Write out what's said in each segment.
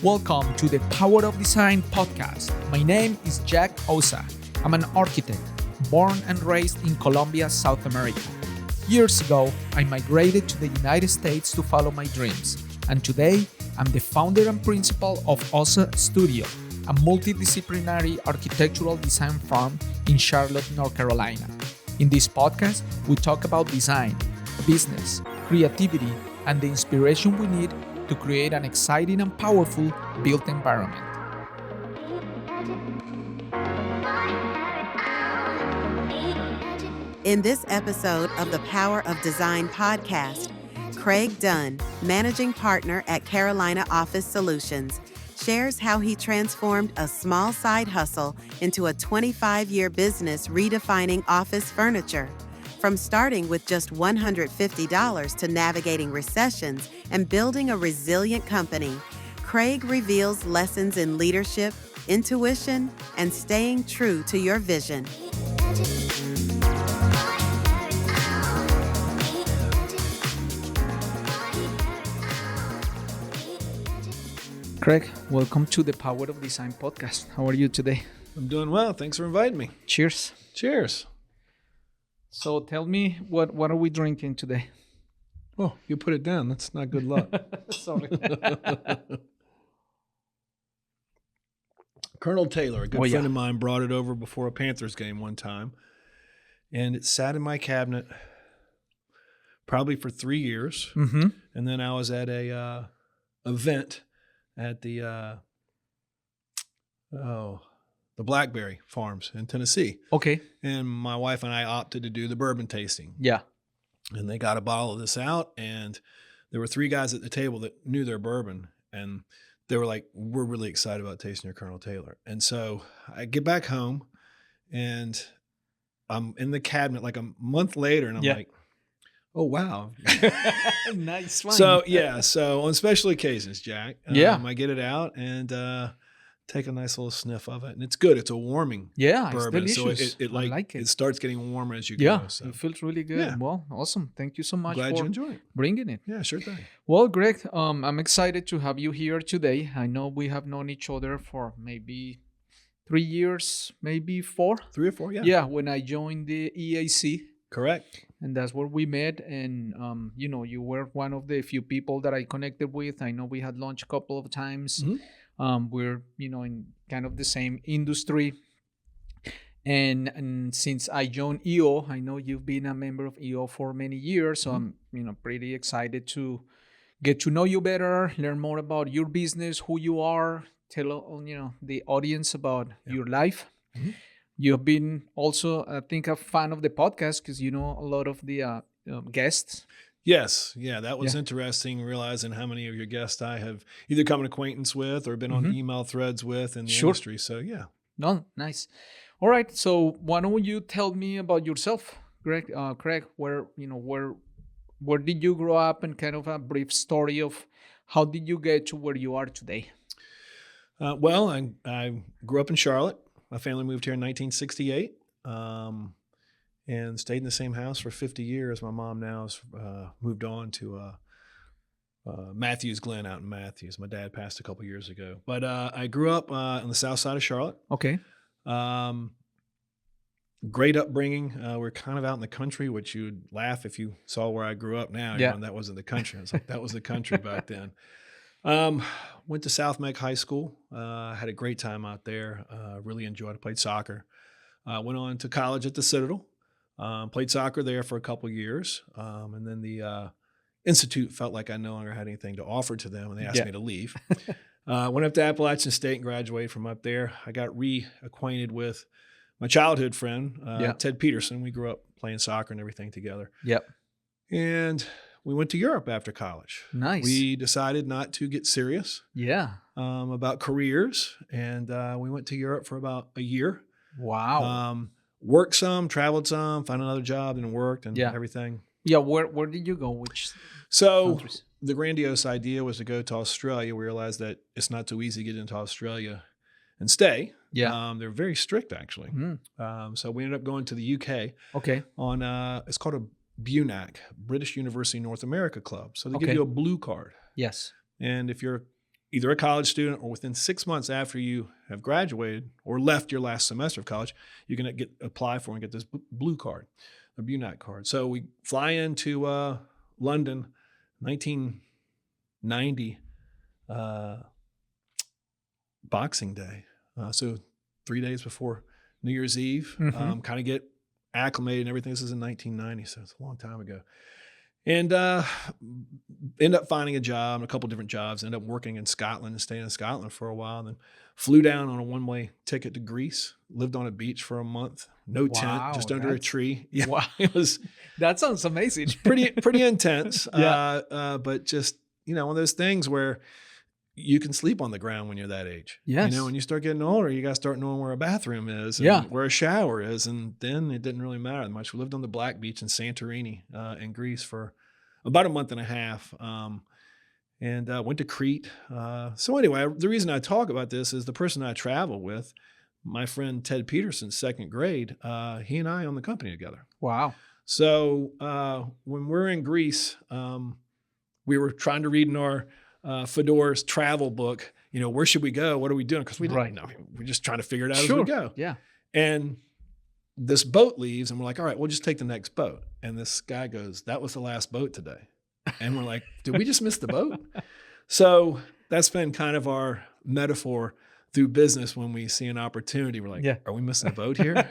Welcome to the Power of Design podcast. My name is Jack Osa. I'm an architect, born and raised in Colombia, South America. Years ago, I migrated to the United States to follow my dreams. And today, I'm the founder and principal of Osa Studio, a multidisciplinary architectural design firm in Charlotte, North Carolina. In this podcast, we talk about design, business, creativity, and the inspiration we need to create an exciting and powerful built environment. In this episode of the Power of Design podcast, Craig Dunn, managing partner at Carolina Office Solutions, shares how he transformed a small side hustle into a 25-year business redefining office furniture. From starting with just $150 to navigating recessions and building a resilient company, Craig reveals lessons in leadership, intuition, and staying true to your vision. Craig, welcome to the Power of Design podcast. How are you today? I'm doing well. Thanks for inviting me. Cheers. Cheers. So tell me, what are we drinking today? Oh, you put it down. That's not good luck. Sorry. Colonel Taylor, a good friend of mine, brought it over before a Panthers game one time. And it sat in my cabinet probably for 3 years. Mm-hmm. And then I was at a event at the Blackberry Farms in Tennessee. Okay. And my wife and I opted to do the bourbon tasting. Yeah. And they got a bottle of this out, and there were 3 guys at the table that knew their bourbon, and they were like, we're really excited about tasting your Colonel Taylor. And so I get back home, and I'm in the cabinet like a month later, and I'm like, oh, wow. Nice one. So on special occasions, Jack, I get it out and take a nice little sniff of it, and it's good. It's a warming bourbon. It's delicious. So it I like it. It starts getting warmer as you go. Yeah, So. it feels really good. Yeah. Well, awesome. Thank you so much Glad for you enjoy it. bringing it. Yeah, sure thing. Well, Greg, I'm excited to have you here today. I know we have known each other for maybe 3 years, maybe 4. 3 or 4, yeah. Yeah, when I joined the EAC. Correct. And that's where we met. And, you were one of the few people that I connected with. I know we had lunch a couple of times. Mm-hmm. We're, in kind of the same industry. And since I joined EO, I know you've been a member of EO for many years. So I'm, pretty excited to get to know you better, learn more about your business, who you are, tell, the audience about your life. Mm-hmm. You've been also, I think, a fan of the podcast because you know a lot of the guests. Yes. Yeah, that was interesting, realizing how many of your guests I have either come in acquaintance with or been on email threads with in the industry. So, yeah. No, nice. All right. So why don't you tell me about yourself, Greg? Craig, where did you grow up, and kind of a brief story of how did you get to where you are today? Well, I grew up in Charlotte. My family moved here in 1968 and stayed in the same house for 50 years. My mom now has moved on to Matthews Glen out in Matthews. My dad passed a couple years ago. But I grew up on the south side of Charlotte. Okay. Great upbringing. We're kind of out in the country, which you would laugh if you saw where I grew up now. Yeah. That wasn't the country. I was like, that was the country back then. Went to South Meg High School. Had a great time out there. Really enjoyed it. Played soccer. Went on to college at the Citadel. Played soccer there for a couple years. And then the Institute felt like I no longer had anything to offer to them, and they asked me to leave. Went up to Appalachian State and graduated from up there. I got reacquainted with my childhood friend, Ted Peterson. We grew up playing soccer and everything together. Yep. And we went to Europe after college. Nice. We decided not to get serious about careers, and we went to Europe for about a year. Wow. Worked some, traveled some, found another job, and worked and everything. Yeah, where did you go? Which So countries? The grandiose idea was to go to Australia. We realized that it's not so easy to get into Australia and stay. Yeah. They're very strict, actually. So we ended up going to the UK. Okay. On it's called a BUNAC, British University North America Club. So they give you a blue card. Yes. And if you're either a college student or within 6 months after you have graduated or left your last semester of college, you can apply for and get this blue card, a BUNAC card. So we fly into London, 1990, Boxing Day. So 3 days before New Year's Eve, kind of get acclimated and everything. This is in 1990, so it's a long time ago. And end up finding a job, a couple different jobs, end up working in Scotland and staying in Scotland for a while. And then flew down on a one-way ticket to Greece, lived on a beach for a month, no tent, just under a tree. Yeah, wow. That sounds amazing. pretty intense. Yeah. But just, one of those things where you can sleep on the ground when you're that age. Yes. When you start getting older, you got to start knowing where a bathroom is and where a shower is. And then it didn't really matter that much. We lived on the Black Beach in Santorini in Greece for about a month and a half and went to Crete. So anyway, the reason I talk about this is the person I travel with, my friend Ted Peterson, second grade, he and I own the company together. Wow. So when we're in Greece, we were trying to read in our Fedor's travel book, where should we go? What are we doing? Because we didn't know. We're just trying to figure it out as we go. Yeah. And this boat leaves and we're like, all right, we'll just take the next boat. And this guy goes, that was the last boat today. And we're like, did we just miss the boat? So that's been kind of our metaphor through business. When we see an opportunity, we're like, are we missing a boat here?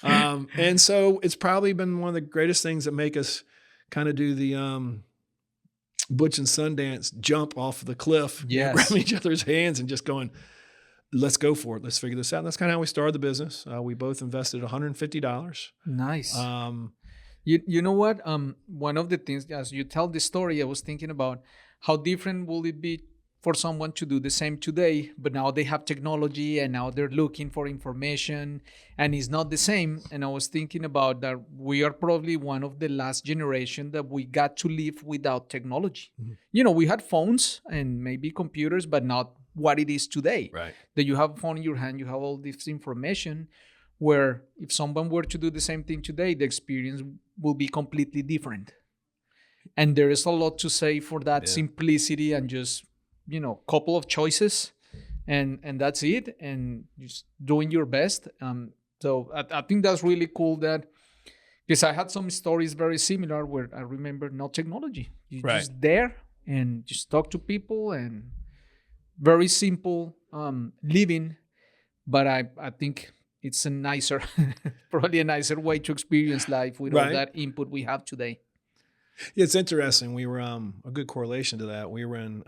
And so it's probably been one of the greatest things that make us kind of do the, Butch and Sundance jump off the cliff, grabbing each other's hands and just going, let's go for it. Let's figure this out. And that's kind of how we started the business. We both invested $150. Nice. You know what? One of the things, as you tell this story, I was thinking about how different will it be for someone to do the same today, but now they have technology and now they're looking for information and it's not the same. And I was thinking about that we are probably one of the last generation that we got to live without technology. Mm-hmm. We had phones and maybe computers, but not what it is today. Right. That you have a phone in your hand, you have all this information, where if someone were to do the same thing today, the experience will be completely different. And there is a lot to say for that simplicity and just, couple of choices and that's it. And just doing your best. So I think that's really cool because I had some stories very similar where I remember no technology. You're just there and just talk to people and very simple living. But I think it's probably a nicer way to experience life with all that input we have today. Yeah, it's interesting. We were a good correlation to that. We were in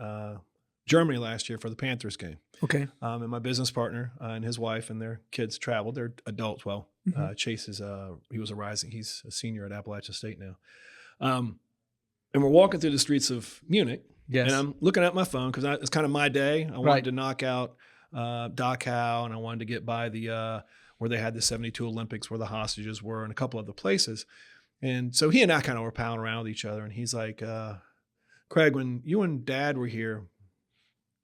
Germany last year for the Panthers game. Okay. And my business partner and his wife and their kids traveled. They're adults. Well, Chase is he's a senior at Appalachian State now. And we're walking through the streets of Munich. Yes. And I'm looking at my phone because it's kind of my day. I wanted to knock out Dachau, and I wanted to get by the where they had the 72 Olympics, where the hostages were, and a couple other places. And so he and I kind of were palling around with each other. And he's like, Craig, when you and Dad were here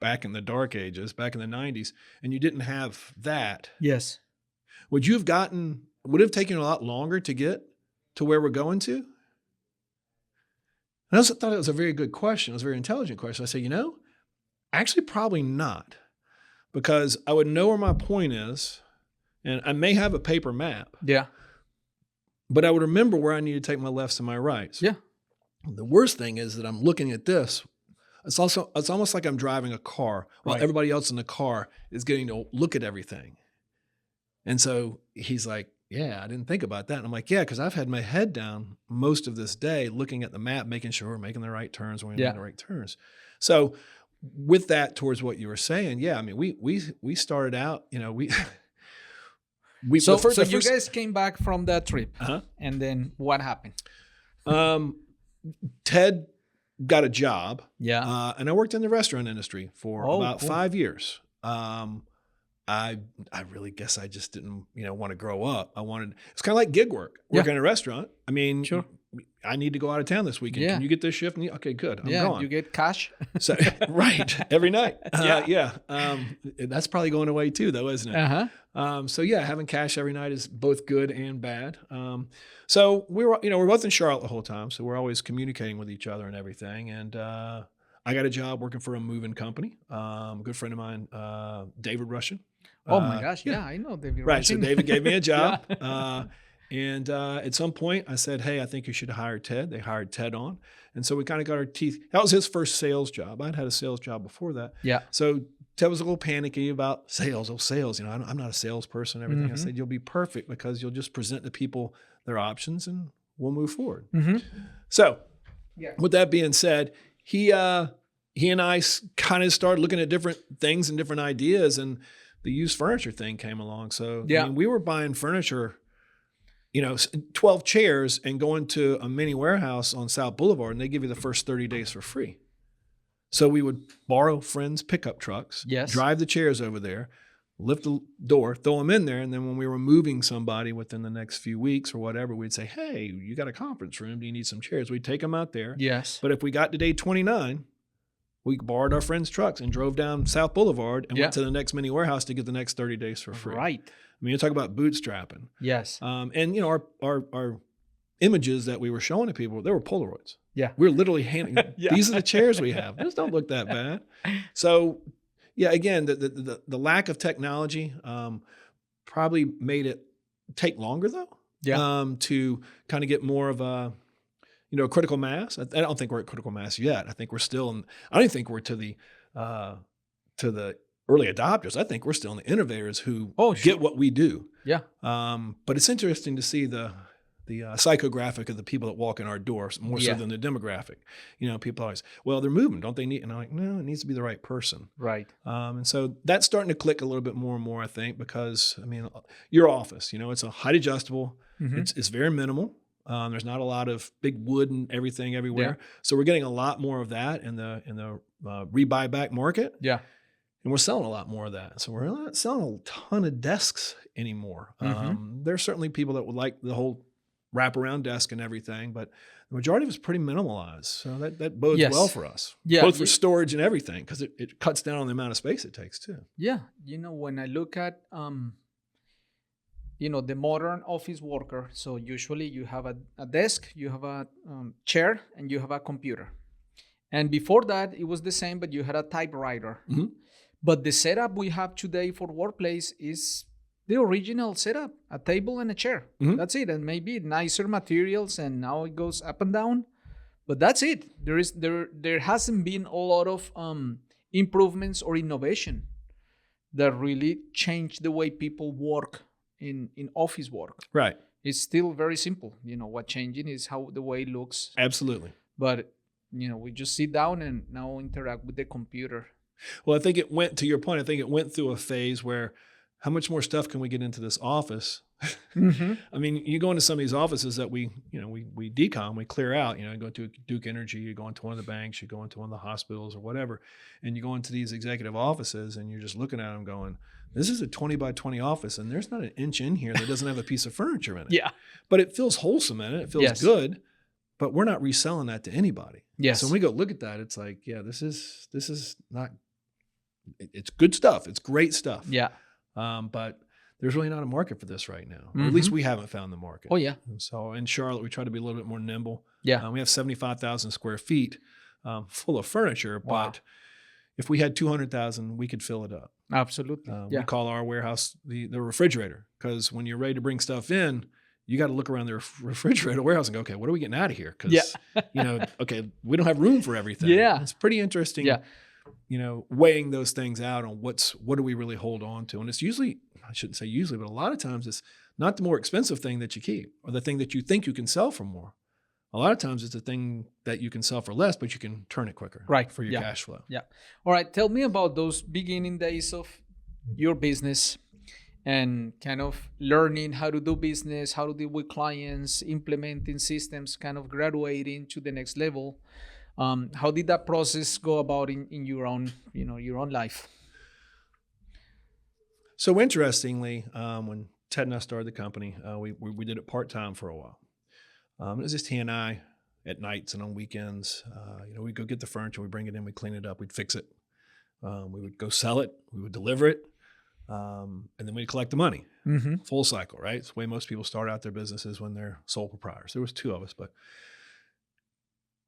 back in the dark ages, back in the 90s, and you didn't have that. Yes. Would it have taken a lot longer to get to where we're going to? And I also thought it was a very good question. It was a very intelligent question. I say, actually probably not, because I would know where my point is, and I may have a paper map. Yeah. But I would remember where I need to take my lefts and my rights. Yeah. The worst thing is that I'm looking at this. It's almost like I'm driving a car while everybody else in the car is getting to look at everything. And so he's like, yeah, I didn't think about that. And I'm like, yeah, because I've had my head down most of this day looking at the map, making sure we're making the right turns, we're making the right turns. So with that, towards what you were saying, I mean, we started out, So you guys came back from that trip, and then what happened? Ted got a job, and I worked in the restaurant industry for about 5 years. I really guess I just didn't, want to grow up. It's kind of like gig work, working in a restaurant. I mean, I need to go out of town this weekend. Can you get this shift? Okay, good. I'm gone. You get cash. So every night. That's probably going away too, though, isn't it? So having cash every night is both good and bad. So we're both in Charlotte the whole time, so we're always communicating with each other and everything. And I I got a job working for a moving company. A good friend of mine, David Russian. Oh my gosh. Yeah, I know David Right. Rushing. So David gave me a job. Yeah. And at some point I said, hey, I think you should hire Ted. They hired Ted on. And so we kind of got our teeth. That was his first sales job. I'd had a sales job before that. Yeah. So Ted was a little panicky about sales. Oh, sales. I'm not a salesperson and everything. I said, you'll be perfect because you'll just present to people their options and we'll move forward. So with that being said, he and I kind of started looking at different things and different ideas, and the used furniture thing came along. So I mean, we were buying furniture, 12 chairs and going to a mini warehouse on South Boulevard, and they give you the first 30 days for free. So we would borrow friends' pickup trucks, drive the chairs over there, lift the door, throw them in there. And then when we were moving somebody within the next few weeks or whatever, we'd say, hey, you got a conference room. Do you need some chairs? We'd take them out there. Yes. But if we got to day 29, we borrowed our friends' trucks and drove down South Boulevard and went to the next mini warehouse to get the next 30 days for free. Right. I mean, you talk about bootstrapping. Yes. And our images that we were showing to people, they were Polaroids. Yeah. We were literally handing, these are the chairs we have. These don't look that bad. So yeah, again, the lack of technology probably made it take longer though. To kind of get more of a, critical mass. I don't think we're at critical mass yet. I think we're still I don't think we're to the early adopters. I think we're still in the innovators who get what we do. Yeah. But it's interesting to see the psychographic of the people that walk in our doors more so than the demographic. People always, well, they're moving, don't they need? And I'm like, no, it needs to be the right person. Right. And so that's starting to click a little bit more and more, I think, because I mean, your office, it's a height adjustable. It's very minimal. There's not a lot of big wood and everything everywhere. So we're getting a lot more of that in the rebuy back market. Yeah. And we're selling a lot more of that. So we're not selling a ton of desks anymore. There's certainly people that would like the whole wraparound desk and everything, but the majority of it's pretty minimalized. So that bodes well for us, both for storage and everything, because it cuts down on the amount of space it takes too. Yeah. When I look at, the modern office worker, so usually you have a desk, you have a chair, and you have a computer. And before that, it was the same, but you had a typewriter. But the setup we have today for workplace is the original setup, a table and a chair. That's it. And maybe nicer materials, and now it goes up and down. But that's it. There hasn't been a lot of improvements or innovation that really changed the way people work in office work. Right. It's still very simple. What changing is how the way it looks. Absolutely. But, we just sit down and now interact with the computer. Well, I think it went, to your point, I think it went through a phase where how much more stuff can we get into this office? I mean, you go into some of these offices that we decom, we clear out, you go to Duke Energy, you go into one of the banks, you go into one of the hospitals or whatever, and you go into these executive offices and you're just looking at them going, this is a 20 by 20 office and there's not an inch in here that doesn't have a piece of furniture in it. Yeah. But it feels wholesome in it. It feels good, but we're not reselling that to anybody. Yes. So when we go look at that, it's like, yeah, this is not, it's good stuff. It's great stuff. Yeah. But there's really not a market for this right now. Or at least we haven't found the market. Oh, yeah. And so in Charlotte, we try to be a little bit more nimble. Yeah. We have 75,000 square feet full of furniture. Wow. But if we had 200,000, we could fill it up. Absolutely. We call our warehouse the refrigerator, because when you're ready to bring stuff in, you got to look around the refrigerator warehouse and go, okay, what are we getting out of here? Because, okay, we don't have room for everything. Yeah. It's pretty interesting. Yeah. Weighing those things out on what do we really hold on to. And it's usually, I shouldn't say usually, but a lot of times it's not the more expensive thing that you keep or the thing that you think you can sell for more. A lot of times it's the thing that you can sell for less, but you can turn it quicker for your cash flow. Yeah. All right. Tell me about those beginning days of your business and kind of learning how to do business, how to deal with clients, implementing systems, kind of graduating to the next level. How did that process go about in your own, your own life? So interestingly, when Ted and I started the company, we did it part-time for a while. It was just he and I at nights and on weekends. We'd go get the furniture, we'd bring it in, we'd clean it up, we'd fix it. We would go sell it, we would deliver it, and then we'd collect the money. Full cycle, right? It's the way most people start out their businesses when they're sole proprietors. There was two of us, but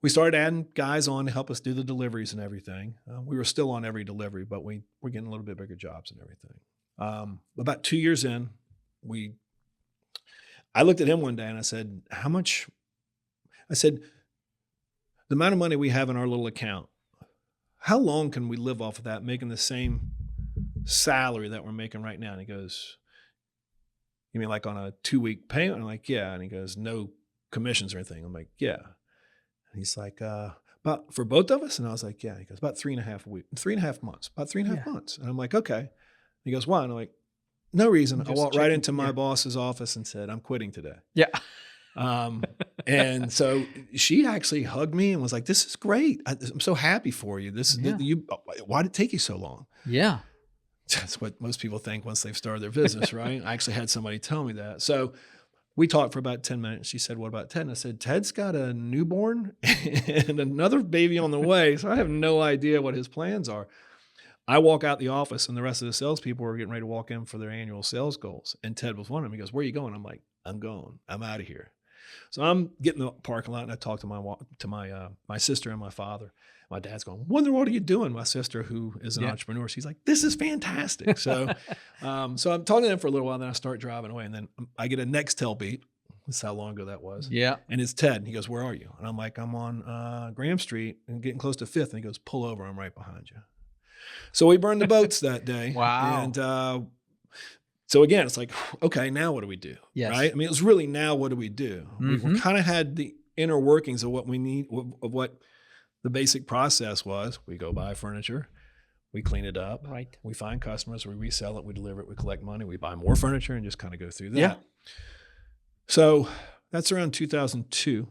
we started adding guys on to help us do the deliveries and everything. We were still on every delivery, but we were getting a little bit bigger jobs and everything. About 2 years in, I looked at him one day and I said, how much? I said, the amount of money we have in our little account, how long can we live off of that, making the same salary that we're making right now? And he goes, you mean like on a 2-week payment? I'm like, yeah. And he goes, no commissions or anything. I'm like, yeah. And he's like, about for both of us? And I was like, yeah. He goes, about 3.5 months, about 3.5 months. And I'm like, okay. He goes, why? And I'm like, no reason. I walked right into my boss's office and said, I'm quitting today. Yeah. And so she actually hugged me and was like, this is great. I'm so happy for you. Why did it take you so long? Yeah. That's what most people think once they've started their business, right? I actually had somebody tell me that. So we talked for about 10 minutes. She said, what about Ted? And I said, Ted's got a newborn and another baby on the way. So I have no idea what his plans are. I walk out the office and the rest of the salespeople were getting ready to walk in for their annual sales goals. And Ted was one of them. He goes, where are you going? I'm like, I'm going. I'm out of here. So I'm getting in the parking lot and I talk to my sister and my father. My dad's going, what in the world are you doing? My sister, who is an entrepreneur, she's like, this is fantastic. So, so I'm talking to them for a little while, then I start driving away, and then I get a Nextel beep. This is how long ago that was. Yeah. And it's Ted. And he goes, where are you? And I'm like, I'm on Graham Street and getting close to 5th. And he goes, pull over. I'm right behind you. So we burned the boats that day. Wow. And so again, it's like, okay, now what do we do? Yes. Right? I mean, it was really now what do we do? We kind of had the inner workings of what we need, of what the basic process was. We go buy furniture, we clean it up, right? We find customers, we resell it, we deliver it, we collect money, we buy more furniture, and just kind of go through that. Yeah. So that's around 2002.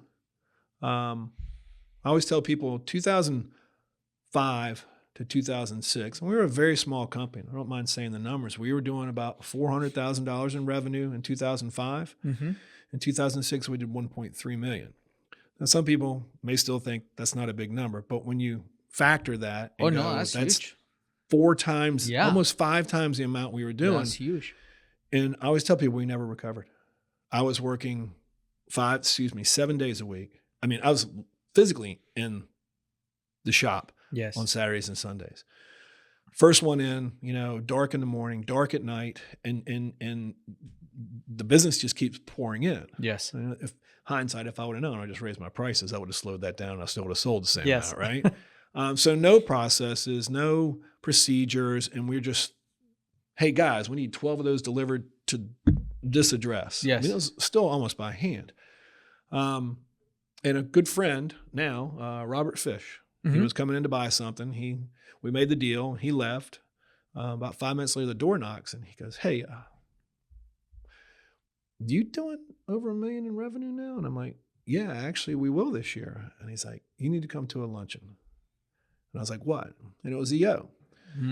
I always tell people 2005 to 2006, and we were a very small company. I don't mind saying the numbers. We were doing about $400,000 in revenue in 2005. In 2006, we did 1.3 million. Now, some people may still think that's not a big number, but when you factor that, and that's huge. 4 times, almost 5 times the amount we were doing. That's huge. And I always tell people we never recovered. I was working 7 days a week. I mean, I was physically in the shop on Saturdays and Sundays. First one in, dark in the morning, dark at night, and the business just keeps pouring in. Yes. If I would have known, I just raised my prices, I would have slowed that down. I still would have sold the same amount, right? So no processes, no procedures, and we're just, hey guys, we need 12 of those delivered to this address. Yes. I mean, it was still almost by hand. And a good friend now, Robert Fish, he was coming in to buy something. We made the deal. He left. About 5 minutes later, the door knocks, and he goes, "Hey, you doing over $1 million in revenue now?" And I'm like, "Yeah, actually, we will this year." And he's like, "You need to come to a luncheon." And I was like, "What?" And it was EO.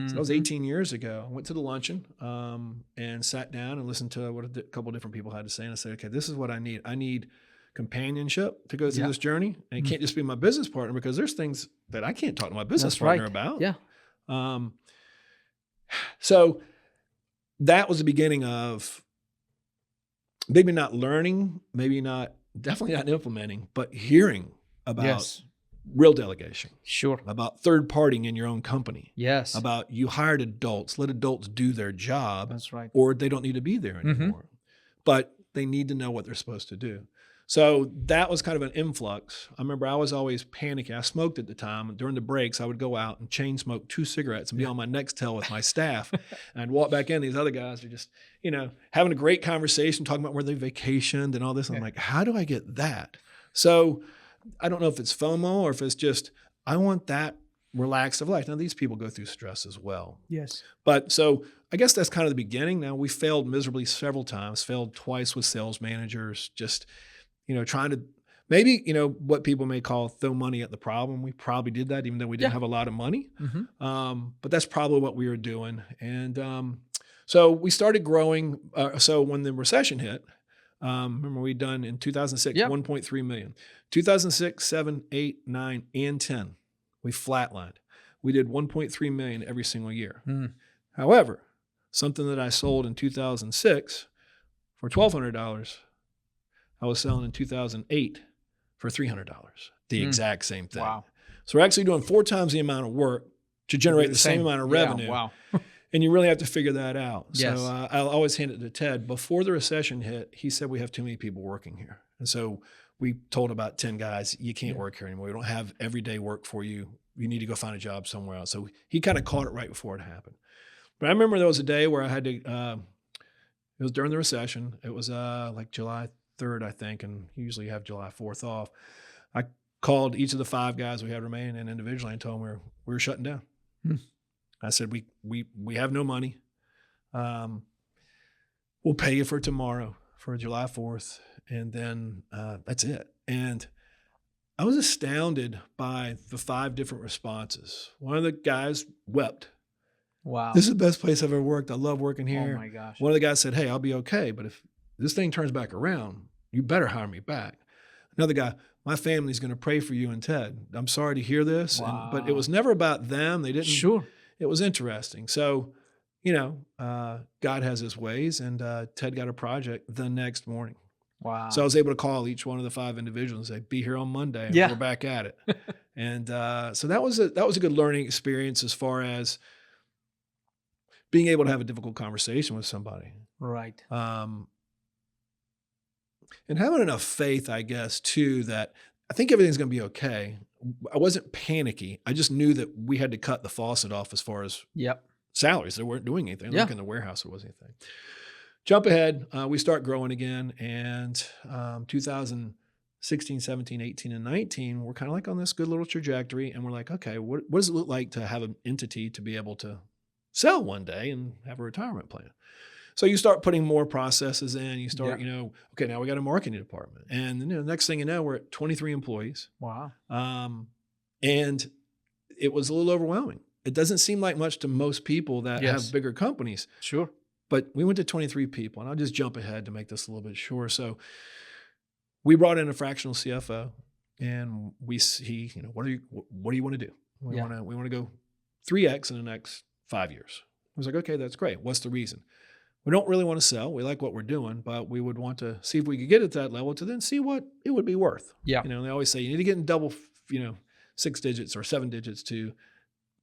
So that was 18 years ago. I went to the luncheon and sat down and listened to what a couple of different people had to say. And I said, okay, this is what I need. I need companionship to go through this journey. And it can't just be my business partner, because there's things that I can't talk to my business partner about. Yeah. So that was the beginning of maybe not learning, definitely not implementing, but hearing about real delegation. Sure. About third partying in your own company. Yes. About you hired adults, let adults do their job. That's right. Or they don't need to be there anymore. But they need to know what they're supposed to do. So that was kind of an influx. I remember I was always panicking. I smoked at the time. During the breaks, I would go out and chain smoke 2 cigarettes and be on my Nextel with my staff. And I'd walk back in. These other guys are just, having a great conversation, talking about where they vacationed and all this. And I'm like, how do I get that? So I don't know if it's FOMO or if it's just, I want that relaxed of life. Now, these people go through stress as well. Yes. But so I guess that's kind of the beginning. Now, we failed miserably several times, failed twice with sales managers, just, trying to maybe, what people may call throw money at the problem. We probably did that, even though we didn't have a lot of money. But that's probably what we were doing. And so we started growing. So when the recession hit, remember we'd done in 2006, 1.3 million. 2006, 7, 8, 9, and 10, we flatlined. We did 1.3 million every single year. However, something that I sold in 2006 for $1,200, I was selling in 2008 for $300, the exact same thing. Wow. So we're actually doing 4 times the amount of work to generate the same amount of revenue. Yeah, wow. And you really have to figure that out. Yes. So I'll always hand it to Ted. Before the recession hit, he said, we have too many people working here. And so we told about 10 guys, you can't work here anymore. We don't have everyday work for you. You need to go find a job somewhere else. So he kind of caught it right before it happened. But I remember there was a day where I had to, it was during the recession. It was like July 3rd, I think, and you usually have July 4th off. I called each of the 5 guys we had remaining and individually and told them we were shutting down. I said, we have no money. We'll pay you for tomorrow, for July 4th. And then that's it. And I was astounded by the 5 different responses. One of the guys wept. Wow. This is the best place I've ever worked. I love working here. Oh my gosh. One of the guys said, hey, I'll be okay. But if this thing turns back around, you better hire me back. Another guy, my family's going to pray for you and Ted. I'm sorry to hear this. Wow. But it was never about them. They didn't. Sure. It was interesting. So, God has his ways, and Ted got a project the next morning. Wow. So I was able to call each one of the 5 individuals and say, be here on Monday, and we're back at it. And so that was a good learning experience as far as being able to have a difficult conversation with somebody. Right. And having enough faith, I guess, too, that I think everything's going to be okay. I wasn't panicky. I just knew that we had to cut the faucet off as far as salaries. They weren't doing anything. Like in the warehouse, there wasn't anything. Jump ahead. We start growing again. And 2016, 17, 18, and 19, we're kind of like on this good little trajectory. And we're like, okay, what does it look like to have an entity to be able to sell one day and have a retirement plan? So you start putting more processes in. You start, okay, now we got a marketing department. And next thing you know, we're at 23 employees. Wow. And it was a little overwhelming. It doesn't seem like much to most people that have bigger companies. Sure. But we went to 23 people, and I'll just jump ahead to make this a little bit shorter. So we brought in a fractional CFO, and he, what do you want to do? We want to go 3X in the next 5 years. I was like, okay, that's great. What's the reason? We don't really want to sell. We like what we're doing, but we would want to see if we could get at that level to then see what it would be worth. Yeah. They always say you need to get in double, 6 digits or 7 digits to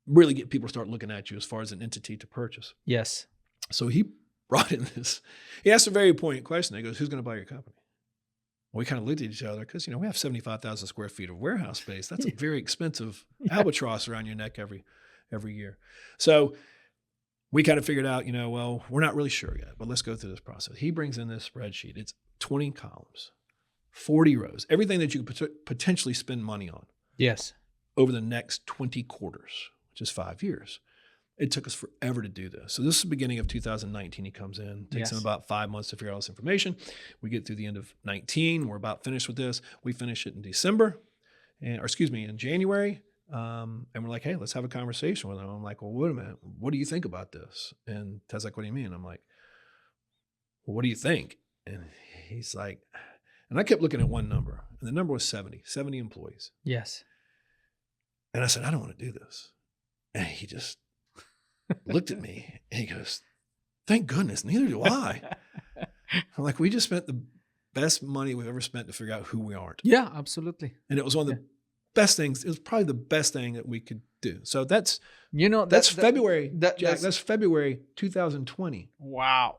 really get people to start looking at you as far as an entity to purchase. Yes. So he brought in this. He asked a very poignant question. He goes, who's going to buy your company? Well, we kind of looked at each other because, we have 75,000 square feet of warehouse space. That's a very expensive albatross around your neck every year. So we kind of figured out, well, we're not really sure yet, but let's go through this process. He brings in this spreadsheet. It's 20 columns, 40 rows, everything that you could potentially spend money on. Yes. Over the next 20 quarters, which is 5 years. It took us forever to do this. So this is the beginning of 2019. He comes in, takes him about 5 months to figure out all this information. We get through the end of 19. We're about finished with this. We finish it in in January. And we're like, hey, let's have a conversation with him. I'm like, well, wait a minute. What do you think about this? And Ted's like, what do you mean? I'm like, well, what do you think? And he's like, and I kept looking at one number, and the number was 70 employees. Yes. And I said, I don't want to do this. And he just looked at me and he goes, thank goodness, neither do I. I'm like, we just spent the best money we've ever spent to figure out who we aren't. Yeah, absolutely. And it was one of the best things. It was probably the best thing that we could do. So that's February. That's February 2020. Wow.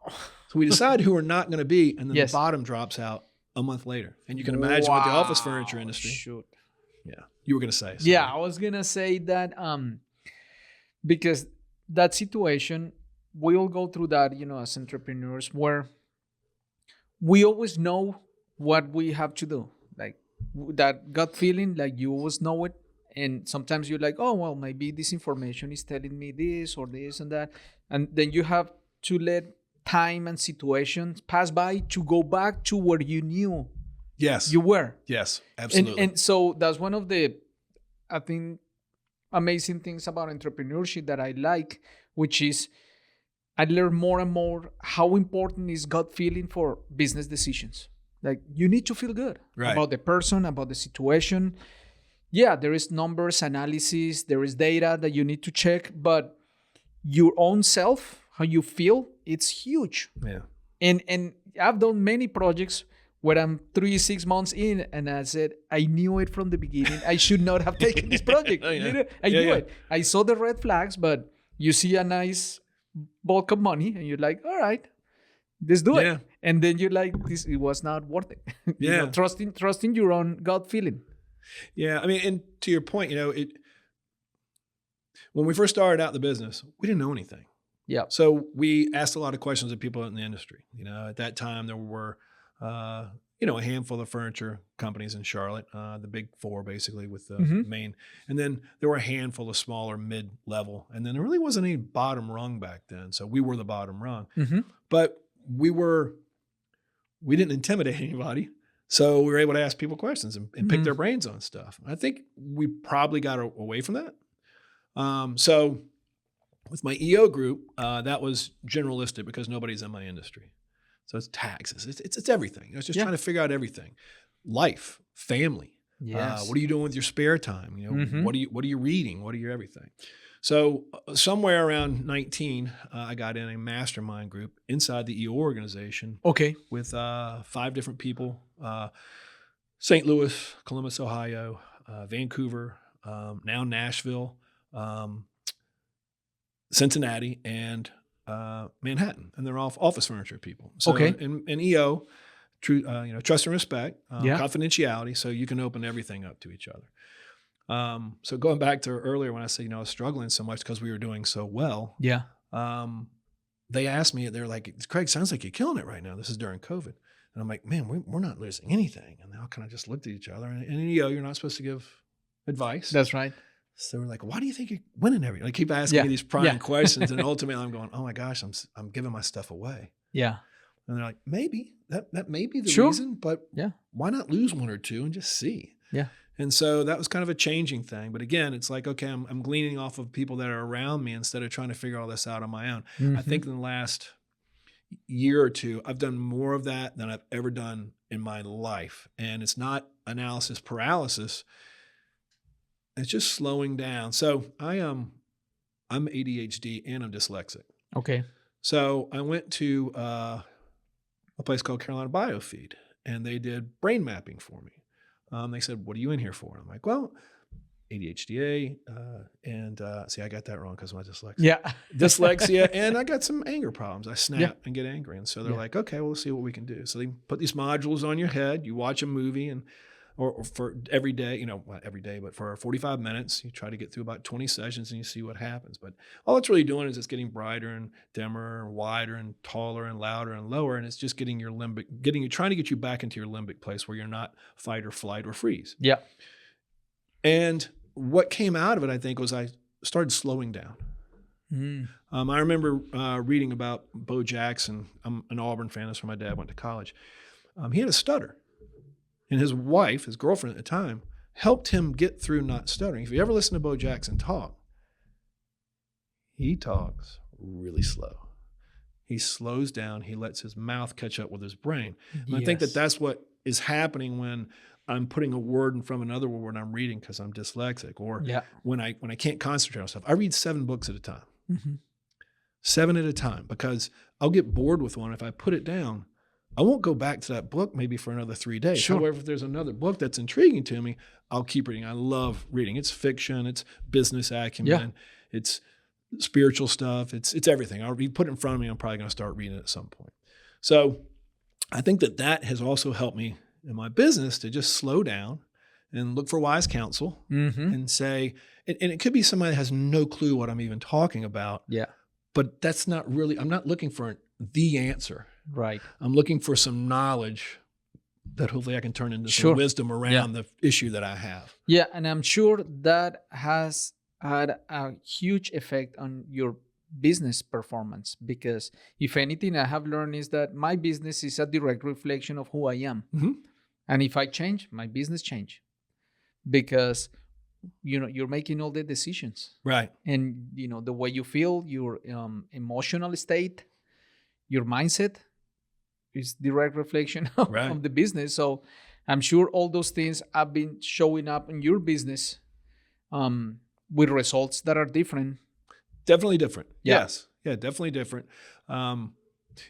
So we decide who we're not going to be, and then the bottom drops out a month later. And you can imagine what the office furniture industry. Shoot. Yeah, you were going to say. Sorry. Yeah, I was going to say that because that situation, we all go through that, as entrepreneurs, where we always know what we have to do. Like that gut feeling, like you always know it. And sometimes you're like, oh, well, maybe this information is telling me this or this and that. And then you have to let time and situations pass by to go back to where you knew you were. Yes, absolutely. And so that's one of the, I think, amazing things about entrepreneurship that I like, which is I learn more and more how important is gut feeling for business decisions. Like you need to feel good about the person, about the situation. Yeah, there is numbers, analysis, there is data that you need to check, but your own self, how you feel, it's huge. Yeah. And I've done many projects where I'm 6 months in, and I said, I knew it from the beginning. I should not have taken this project. Oh, yeah. I knew it. I saw the red flags, but you see a nice bulk of money, and you're like, all right, let's do it. And then you're like, it was not worth it. Trusting your own gut feeling. Yeah, I mean, and to your point, when we first started out the business, we didn't know anything. Yeah. So we asked a lot of questions of people in the industry. At that time there were, a handful of furniture companies in Charlotte, the big four basically with the main, and then there were a handful of smaller mid-level, and then there really wasn't any bottom rung back then. So we were the bottom rung, but we didn't intimidate anybody. So we were able to ask people questions and pick their brains on stuff. I think we probably got away from that. So with my EO group, that was generalistic because nobody's in my industry. So it's taxes, it's everything. It's just trying to figure out everything, life, family. Yes. What are you doing with your spare time? What are you reading? What are your everything? So somewhere around 19, I got in a mastermind group inside the EO organization. Okay. With 5 different people: St. Louis, Columbus, Ohio, Vancouver, now Nashville, Cincinnati, and Manhattan, and they're all office furniture people. So in EO, true, trust and respect, confidentiality, so you can open everything up to each other. So going back to earlier when I said, I was struggling so much because we were doing so well. Yeah. They asked me, they're like, Craig, sounds like you're killing it right now. This is during COVID. And I'm like, man, we're not losing anything. And they all kind of just looked at each other. And in EO, you're not supposed to give advice. That's right. So we're like, why do you think you're winning everything? Like, keep asking me these prying questions. And ultimately I'm going, oh my gosh, I'm giving my stuff away. Yeah. And they're like, maybe that may be the reason, but why not lose 1 or 2 and just see? Yeah. And so that was kind of a changing thing. But again, it's like, okay, I'm gleaning off of people that are around me instead of trying to figure all this out on my own. I think in the last year or 2, I've done more of that than I've ever done in my life. And it's not analysis paralysis. It's just slowing down. So I'm ADHD and I'm dyslexic. Okay. So I went to a place called Carolina Biofeed, and they did brain mapping for me. They said, what are you in here for? And I'm like, well, ADHD, and see, I got that wrong because of my dyslexia. Yeah. Dyslexia, and I got some anger problems. I snap and get angry. And so they're like, okay, well, let's see what we can do. So they put these modules on your head. You watch a movie, and or for every day, not every day, but for 45 minutes, you try to get through about 20 sessions and you see what happens. But all it's really doing is it's getting brighter and dimmer and wider and taller and louder and lower. And it's just getting your trying to get you back into your limbic place where you're not fight or flight or freeze. Yeah. And what came out of it, I think, was I started slowing down. I remember reading about Bo Jackson. I'm an Auburn fan. That's where my dad went to college. He had a stutter. And his wife, his girlfriend at the time, helped him get through not stuttering. If you ever listen to Bo Jackson talk, he talks really slow. He slows down. He lets his mouth catch up with his brain. And I think that's what is happening when I'm putting a word in front of another word when I'm reading because I'm dyslexic, or when I can't concentrate on stuff. I read 7 books at a time. 7 at a time, because I'll get bored with one. If I put it down, I won't go back to that book maybe for another 3 days. Sure. However, if there's another book that's intriguing to me, I'll keep reading. I love reading. It's fiction. It's business acumen. It's spiritual stuff. It's everything. I'll put it in front of me. I'm probably going to start reading it at some point. So I think that has also helped me in my business to just slow down and look for wise counsel and say, and it could be somebody that has no clue what I'm even talking about. Yeah. But that's not really, I'm not looking for the answer. Right. I'm looking for some knowledge that hopefully I can turn into some wisdom around the issue that I have. Yeah. And I'm sure that has had a huge effect on your business performance, because if anything I have learned is that my business is a direct reflection of who I am. And if I change, my business change, because you're making all the decisions. Right. And the way you feel, your emotional state, your mindset is direct reflection of the business. So I'm sure all those things have been showing up in your business with results that are different. Definitely different. Yeah. Yes. Yeah, definitely different.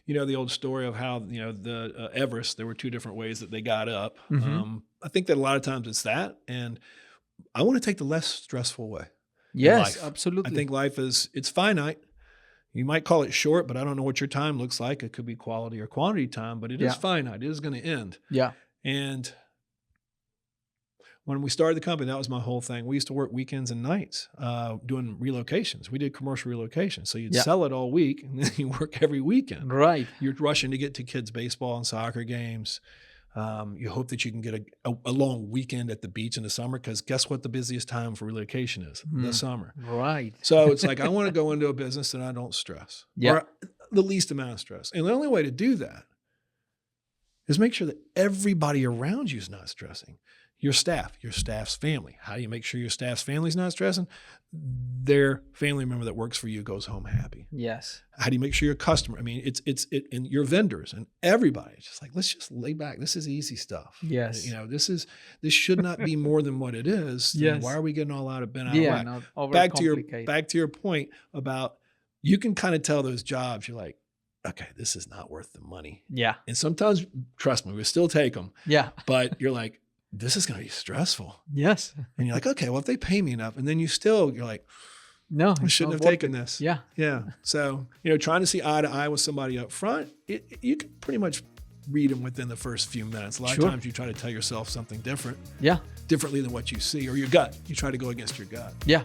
You know, the old story of how, the Everest, there were two different ways that they got up. I think that a lot of times it's that. And I want to take the less stressful way. Yes, Life. absolutely. I think life it's finite. You might call it short, but I don't know what your time looks like. It could be quality or quantity time, but it is finite. It is going to end. Yeah. And when we started the company, that was my whole thing. We used to work weekends and nights doing relocations. We did commercial relocations. So you'd sell it all week and then you work every weekend. Right. You're rushing to get to kids' baseball and soccer games. You hope that you can get a long weekend at the beach in the summer, because guess what the busiest time for relocation is? The summer. Right. So it's like, I want to go into a business that I don't stress, or the least amount of stress. And the only way to do that is make sure that everybody around you is not stressing. Your staff's family. How do you make sure your staff's family's not stressing? Their family member that works for you goes home happy. Yes. How do you make sure your customer, it's and your vendors and everybody, it's just like, let's just lay back. This is easy stuff. Yes. This should not be more than what it is. Yes. Why are we getting all out of whack? Not overcomplicate. Back to your point about, you can kind of tell those jobs, you're like, okay, this is not worth the money. Yeah. And sometimes, trust me, we still take them. Yeah. But you're like, this is going to be stressful. Yes. And you're like, okay, well, if they pay me enough, and then you're like, no, I shouldn't have taken this. Yeah. Yeah. So, trying to see eye to eye with somebody up front, you can pretty much read them within the first few minutes. A lot of times you try to tell yourself something different. Yeah. Differently than what you see, or your gut. You try to go against your gut. Yeah.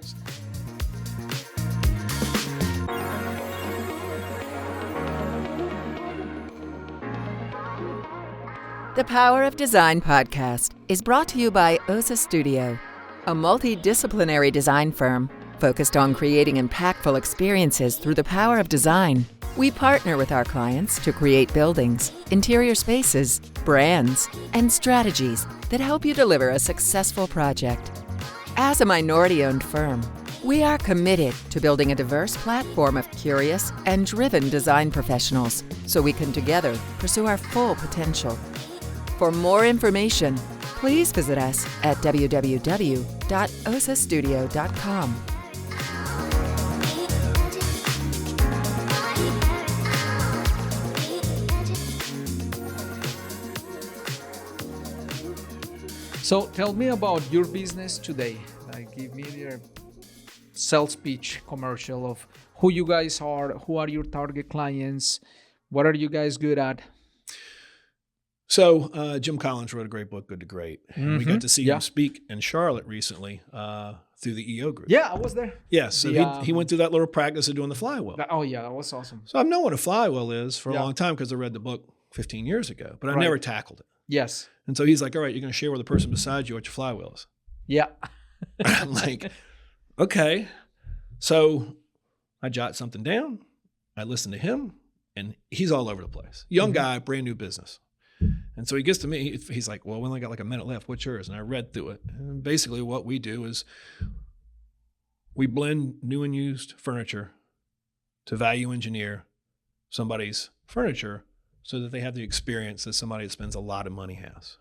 The Power of Design podcast is brought to you by OSA Studio, a multidisciplinary design firm focused on creating impactful experiences through the power of design. We partner with our clients to create buildings, interior spaces, brands, and strategies that help you deliver a successful project. As a minority-owned firm, we are committed to building a diverse platform of curious and driven design professionals so we can together pursue our full potential. For more information, please visit us at www.osastudio.com. So tell me about your business today. Give me your sales pitch commercial of who you guys are, who are your target clients, what are you guys good at? So Jim Collins wrote a great book, Good to Great. And we got to see him speak in Charlotte recently through the EO group. Yeah, I was there. Yeah, so he went through that little practice of doing the Flywheel. That was awesome. So I've known what a Flywheel is for a long time because I read the book 15 years ago, but I never tackled it. Yes. And so he's like, all right, you're going to share with the person beside you what your Flywheel is. Yeah. I'm like, okay. So I jot something down. I listen to him, and he's all over the place. Young guy, brand new business. And so he gets to me, he's like, well, we only got like a minute left. What's yours? And I read through it. And basically what we do is we blend new and used furniture to value engineer somebody's furniture so that they have the experience that somebody that spends a lot of money has.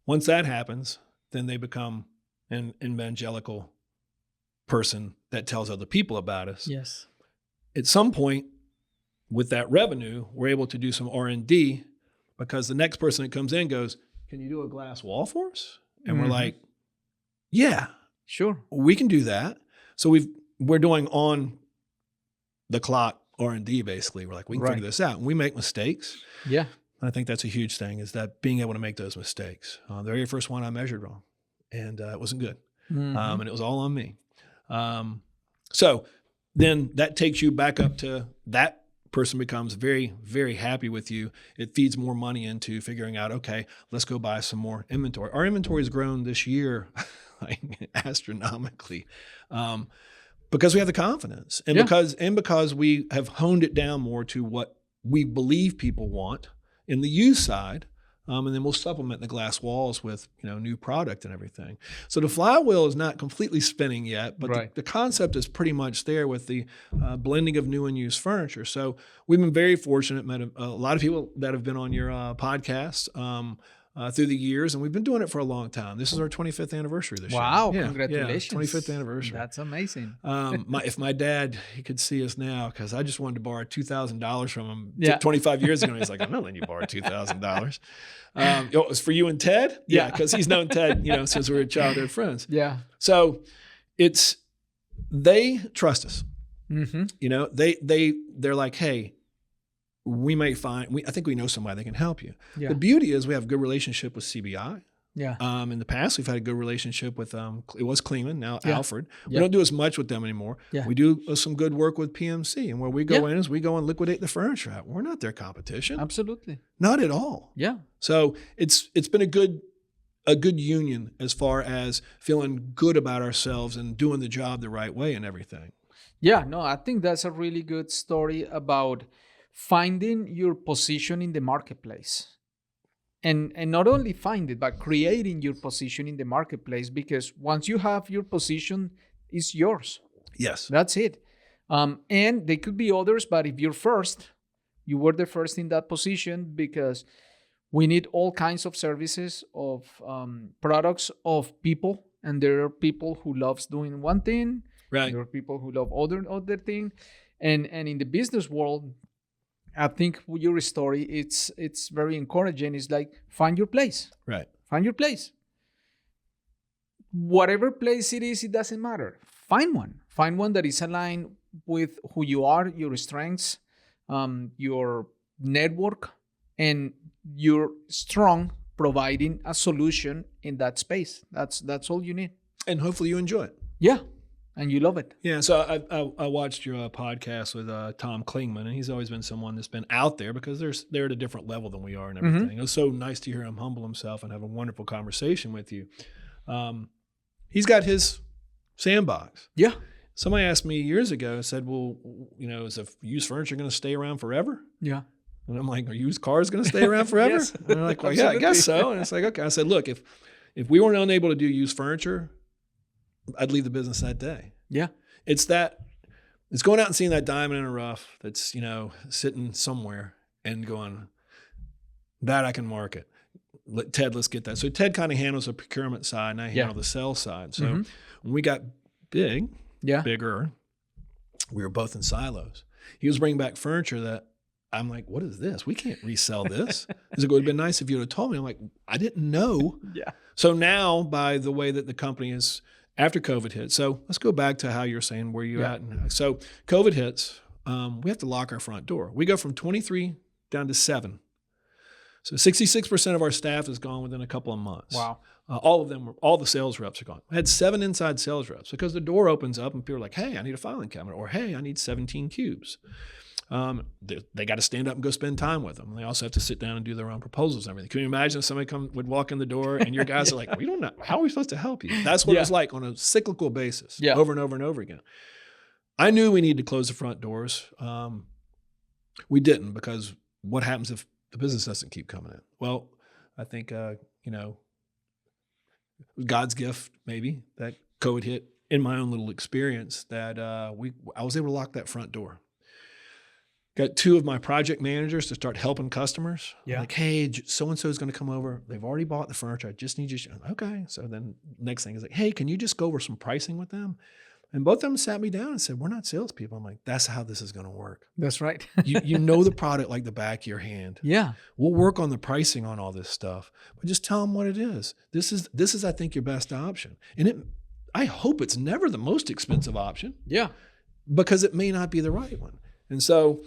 Once that happens, then they become an evangelical person that tells other people about us. Yes. At some point with that revenue, we're able to do some R&D because the next person that comes in goes, can you do a glass wall for us? And we're like, yeah, sure, we can do that. So we're doing on the clock R&D basically. We're like, we can figure this out. And we make mistakes. Yeah. And I think that's a huge thing, is that being able to make those mistakes. The very first one I measured wrong, and it wasn't good. And it was all on me. So then that takes you back up to that person becomes very, very happy with you. It feeds more money into figuring out, okay, let's go buy some more inventory. Our inventory has grown this year like astronomically because we have the confidence and because we have honed it down more to what we believe people want in the used side. And then we'll supplement the glass walls with, new product and everything. So the Flywheel is not completely spinning yet, but the concept is pretty much there with the blending of new and used furniture. So we've been very fortunate, met a lot of people that have been on your podcast. through the years, and we've been doing it for a long time. This is our 25th anniversary this year. Wow, Yeah, congratulations. Yeah, 25th anniversary. That's amazing. If my dad, he could see us now, because I just wanted to borrow $2,000 from him 25 years ago. And he's like, I'm not letting you borrow $2,000. It was for you and Ted? Yeah, because he's known Ted, since we were childhood friends. Yeah. So they trust us. Mm-hmm. They're like, hey, I think we know somebody that can help you. Yeah. The beauty is we have a good relationship with CBI. Yeah. In the past, we've had a good relationship with, it was Kleeman, now Yeah. Alfred. We Yeah. don't do as much with them anymore. Yeah. We do some good work with PMC. And where we go in is we go and liquidate the furniture out. We're not their competition. Absolutely. Not at all. Yeah. So it's been a good union as far as feeling good about ourselves and doing the job the right way and everything. Yeah, no, I think that's a really good story about finding your position in the marketplace. And not only find it, but creating your position in the marketplace, because once you have your position, it's yours. Yes. That's it. And there could be others, but if you're first, you were the first in that position, because we need all kinds of services, of products, of people. And there are people who loves doing one thing. Right. There are people who love other thing. And in the business world, I think your story, it's very encouraging. It's like, find your place. Right. Find your place. Whatever place it is, it doesn't matter. Find one. Find one that is aligned with who you are, your strengths, your network, and you're strong providing a solution in that space. That's all you need. And hopefully you enjoy it. Yeah. And you love it. Yeah, so I watched your podcast with Tom Klingman, and he's always been someone that's been out there because they're at a different level than we are and everything. Mm-hmm. It was so nice to hear him humble himself and have a wonderful conversation with you. He's got his sandbox. Yeah. Somebody asked me years ago, said, well, is used furniture going to stay around forever? Yeah. And I'm like, are used cars going to stay around forever? Yes. And they're like, well, yeah, I guess so. And it's like, okay. I said, look, if we weren't unable to do used furniture, I'd leave the business that day. Yeah. It's going out and seeing that diamond in the rough that's, sitting somewhere and going, that I can market. Ted, let's get that. So Ted kind of handles the procurement side and I handle the sales side. So when we got bigger, we were both in silos. He was bringing back furniture that I'm like, what is this? We can't resell this. He's like, it would have been nice if you would have told me. I'm like, I didn't know. Yeah. So now, by the way that the company is, after COVID hit, so let's go back to how you're saying where you at. So COVID hits, we have to lock our front door. We go from 23 down to 7. So 66% of our staff is gone within a couple of months. Wow. All the sales reps are gone. We had 7 inside sales reps because the door opens up and people are like, hey, I need a filing cabinet, or hey, I need 17 cubes. They got to stand up and go spend time with them. They also have to sit down and do their own proposals and everything. Can you imagine if somebody would walk in the door and your guys are like, we don't know, how are we supposed to help you? That's what it was like on a cyclical basis, over and over and over again. I knew we needed to close the front doors. We didn't, because what happens if the business doesn't keep coming in? Well, I think, God's gift, maybe, that COVID hit in my own little experience, that I was able to lock that front door. Got 2 of my project managers to start helping customers. Yeah. Like, hey, so-and-so is going to come over. They've already bought the furniture. I just need you. Okay. So then next thing is like, hey, can you just go over some pricing with them? And both of them sat me down and said, we're not salespeople. I'm like, that's how this is going to work. That's right. You know the product like the back of your hand. Yeah. We'll work on the pricing on all this stuff, but just tell them what it is. This is I think, your best option. And I hope it's never the most expensive option. Yeah. Because it may not be the right one. And so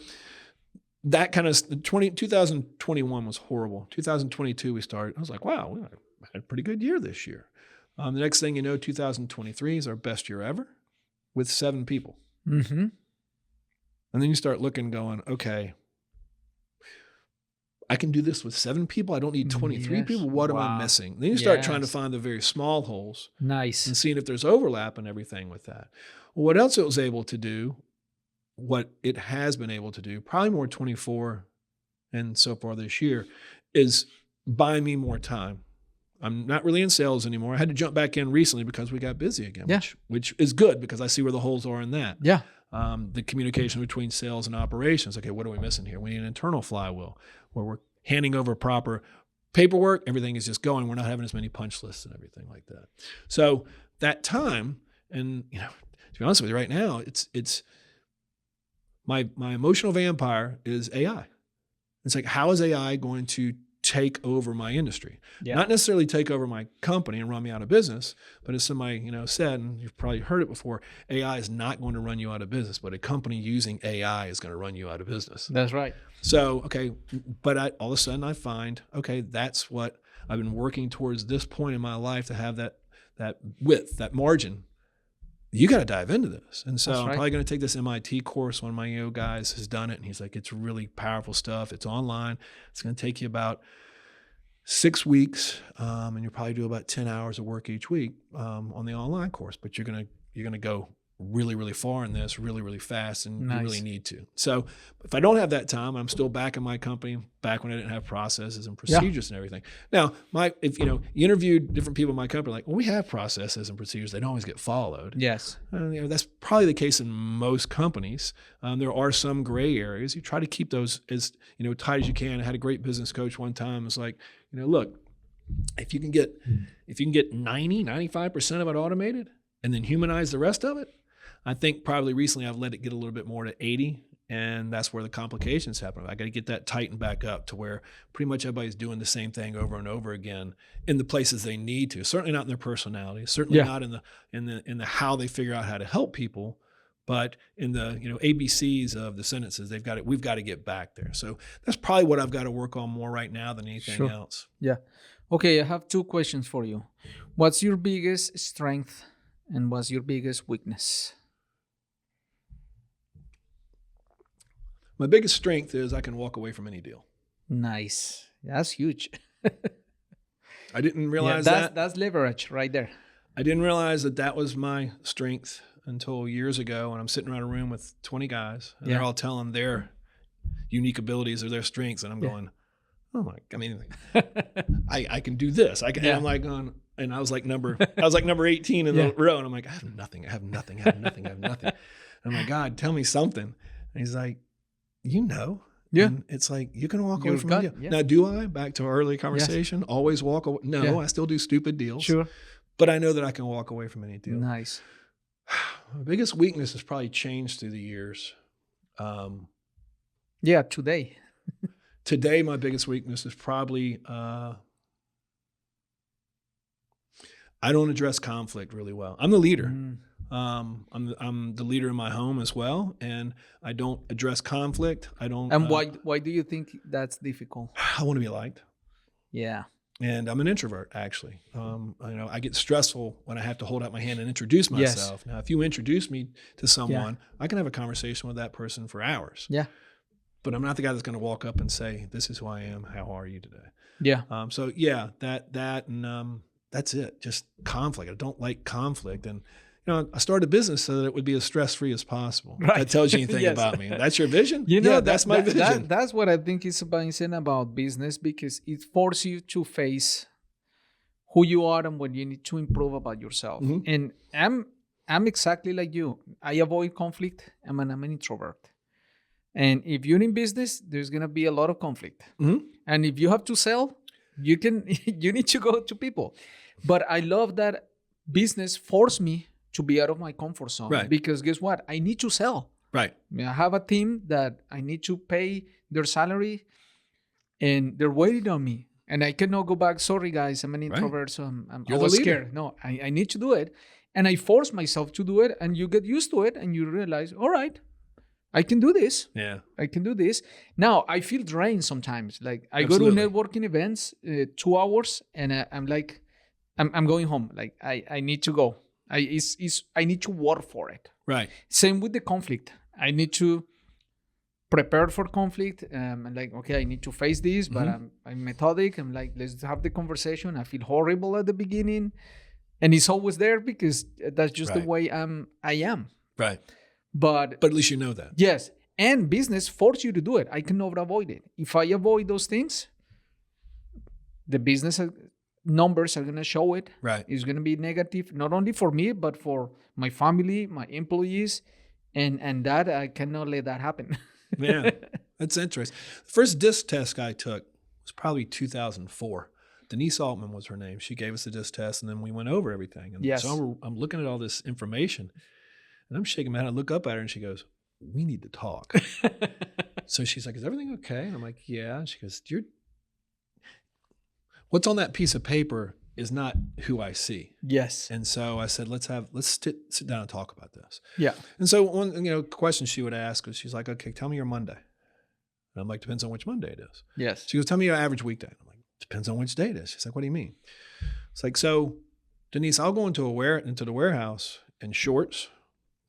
that kind of 2021 was horrible. 2022 we started. I was like, wow, we had a pretty good year this year. The next thing you know, 2023 is our best year ever with 7 people. Mm-hmm. And then you start looking, going, okay, I can do this with 7 people. I don't need 23 people. What am I missing? Then you start trying to find the very small holes. Nice. And seeing if there's overlap and everything with that. Well, what else it was able to do, what it has been able to do, probably more 24 and so far this year, is buy me more time. I'm not really in sales anymore. I had to jump back in recently because we got busy again, which is good because I see where the holes are in that. Yeah. The communication between sales and operations. Okay, what are we missing here? We need an internal flywheel where we're handing over proper paperwork, everything is just going. We're not having as many punch lists and everything like that. So that time, and to be honest with you, right now, it's my emotional vampire is AI. It's like, how is AI going to take over my industry? Yeah. Not necessarily take over my company and run me out of business, but as somebody said, and you've probably heard it before, AI is not going to run you out of business, but a company using AI is going to run you out of business. That's right. So, okay, but all of a sudden I find, okay, that's what I've been working towards this point in my life, to have that width, that margin. You got to dive into this. And so I'm probably going to take this MIT course. One of my guys has done it, and he's like, it's really powerful stuff. It's online. It's going to take you about 6 weeks, and you'll probably do about 10 hours of work each week on the online course. But you're gonna go really, really far in this, really, really fast, and you really need to. So if I don't have that time, I'm still back in my company, back when I didn't have processes and procedures and everything. Now, if you interviewed different people in my company, like, well, we have processes and procedures, they don't always get followed. Yes. That's probably the case in most companies. There are some gray areas. You try to keep those as tight as you can. I had a great business coach one time. It was like, look, if you can get 95% of it automated and then humanize the rest of it, I think probably recently I've let it get a little bit more to 80, and that's where the complications happen. I got to get that tightened back up to where pretty much everybody's doing the same thing over and over again in the places they need to. Certainly not in their personality. Certainly not in the how they figure out how to help people, but in the ABCs of the sentences. We've got to get back there. So that's probably what I've got to work on more right now than anything else. Yeah. Okay, I have 2 questions for you. What's your biggest strength and what's your biggest weakness? My biggest strength is I can walk away from any deal. Nice. That's huge. I didn't realize that. That's leverage right there. I didn't realize that was my strength until years ago, when I'm sitting around a room with 20 guys, and they're all telling their unique abilities or their strengths, and I'm going, oh my! I mean, I can do this. I can. And I'm like going, and I was like number 18 in the row, and I'm like, I have nothing. And I'm like, God, tell me something. And he's like, and it's like, you can walk away from a deal. Yeah. Now, do I, back to our earlier conversation, always walk away? No, I still do stupid deals. Sure. But I know that I can walk away from any deal. Nice. My biggest weakness has probably changed through the years. Today. Today, my biggest weakness is probably, I don't address conflict really well. I'm the leader. I'm the leader in my home as well, and I don't address conflict. I don't. And why do you think that's difficult? I want to be liked. Yeah. And I'm an introvert, actually. I get stressful when I have to hold out my hand and introduce myself. Yes. Now, if you introduce me to someone, I can have a conversation with that person for hours. Yeah. But I'm not the guy that's going to walk up and say, "This is who I am. How are you today?" Yeah. And that's it. Just conflict. I don't like conflict, and I started a business so that it would be as stress-free as possible. Right. That tells you anything about me. That's your vision? That's my vision. That's what I think is amazing about business, because it forces you to face who you are and what you need to improve about yourself. Mm-hmm. And I'm exactly like you. I avoid conflict. I'm an introvert. And if you're in business, there's going to be a lot of conflict. Mm-hmm. And if you have to sell, you need to go to people. But I love that business forced me to be out of my comfort zone. Right. Because guess what? I need to sell. Right. I have a team that I need to pay their salary, and they're waiting on me. And I cannot go back. Sorry, guys, I'm an introvert, so I was scared. No, I need to do it. And I force myself to do it, and you get used to it, and you realize, all right, I can do this. Yeah. I can do this. Now, I feel drained sometimes. Like, I go to networking events, 2 hours, and I'm like, I'm going home. Like, I need to go. I need to work for it. Right. Same with the conflict. I need to prepare for conflict. I'm like, okay, I need to face this, but I'm methodic. I'm like, let's have the conversation. I feel horrible at the beginning, and it's always there because that's just the way I am. Right. But at least you know that. Yes. And business forces you to do it. I cannot avoid it. If I avoid those things, the business numbers are going to show it. Right. It's going to be negative, not only for me, but for my family, my employees. And that, I cannot let that happen. Yeah. That's interesting. The first disc test I took was probably 2004. Denise Altman was her name. She gave us the disc test, and then we went over everything. And Yes. so I'm looking at all this information, and I'm shaking my head. I look up at her, and she goes, "We need to talk." So she's like, "Is everything okay?" And I'm like, "Yeah." And she goes, "What's on that piece of paper is not who I see." Yes. And so I said, let's sit down and talk about this. Yeah. And so one question she would ask was, she's like, "Okay, tell me your Monday." And I'm like, "Depends on which Monday it is." Yes. She goes, "Tell me your average weekday." I'm like, "Depends on which day it is." She's like, "What do you mean?" It's like, "So Denise, I'll go into the warehouse in shorts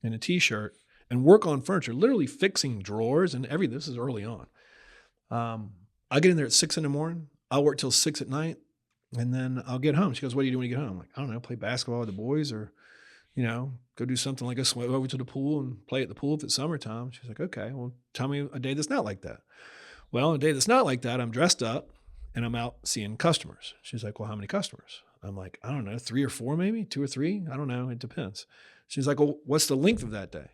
and a t-shirt and work on furniture, literally fixing drawers and everything." This is early on. I get in there at 6 a.m. I'll work till 6 p.m. and then I'll get home. She goes, "What do you do when you get home?" I'm like, "I don't know, play basketball with the boys, or, go do something like swim over to the pool and play at the pool if it's summertime." She's like, "Okay, well, tell me a day that's not like that." Well, a day that's not like that, I'm dressed up and I'm out seeing customers. She's like, "Well, how many customers?" I'm like, "I don't know, 3 or 4 maybe, 2 or 3. I don't know. It depends." She's like, "Well, what's the length of that day?"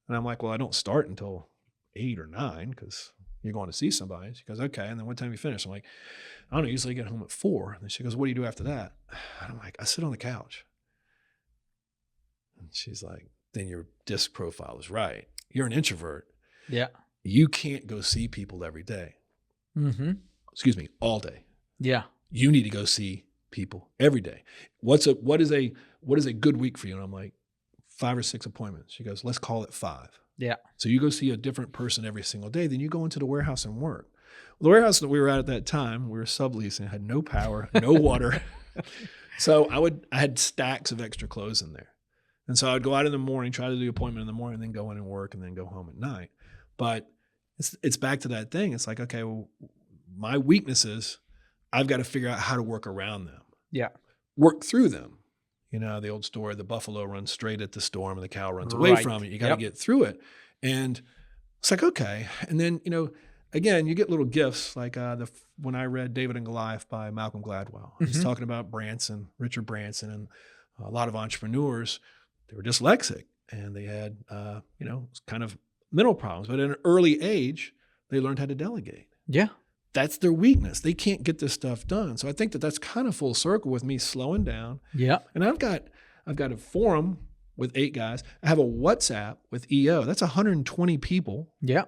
And I'm like, "Well, I don't start until 8 or 9 because you're going to see somebody." She goes, "Okay. And then what time you finish?" I'm like, "I don't know, usually get home at 4. And then she goes, "What do you do after that?" And I'm like, "I sit on the couch." And she's like, "Then your disc profile is right. You're an introvert. Yeah. You can't go see people every day. Mm-hmm. Excuse me, all day. Yeah. You need to go see people every day. What is a good week for you?" And I'm like, 5 or 6 appointments. She goes, "Let's call it 5. Yeah. So you go see a different person every single day. Then you go into the warehouse and work." Well, the warehouse that we were at that time, we were subleasing, had no power, no water. So I had stacks of extra clothes in there. And so I'd go out in the morning, try to do the appointment in the morning, then go in and work, and then go home at night. But it's back to that thing. It's like, okay, well, my weaknesses, I've got to figure out how to work around them. Yeah. Work through them. The old story, the buffalo runs straight at the storm and the cow runs away from it. You got to get through it. And it's like, okay. And then, again, you get little gifts like when I read David and Goliath by Malcolm Gladwell. Mm-hmm. He's talking about Richard Branson, and a lot of entrepreneurs, they were dyslexic and they had, kind of mental problems. But at an early age, they learned how to delegate. Yeah. That's their weakness. They can't get this stuff done. So I think that's kind of full circle with me slowing down. Yeah. And I've got a forum with 8 guys. I have a WhatsApp with EO. That's 120 people. Yeah.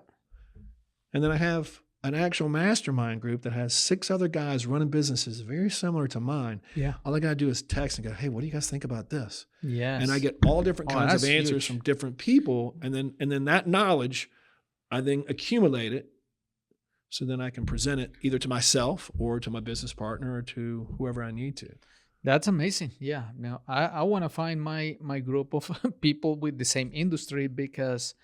And then I have an actual mastermind group that has 6 other guys running businesses very similar to mine. Yeah. All I got to do is text and go, "Hey, what do you guys think about this?" Yes. And I get all different kinds of answers from different people. And then that knowledge, I then accumulate it. So then I can present it either to myself or to my business partner or to whoever I need to. That's amazing. Yeah. Now I want to find my group of people with the same industry, because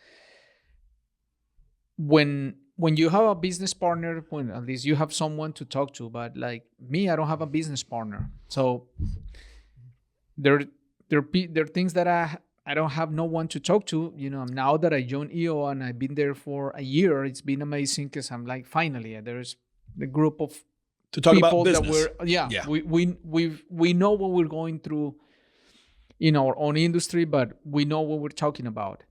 when you have a business partner, when at least you have someone to talk to, but like me, I don't have a business partner. So there are things that I don't have no one to talk to. Now that I joined EO and I've been there for a year, it's been amazing, because I'm like, finally, there's the group of To talk people about business. that we know what we're going through in our own industry, but we know what we're talking about.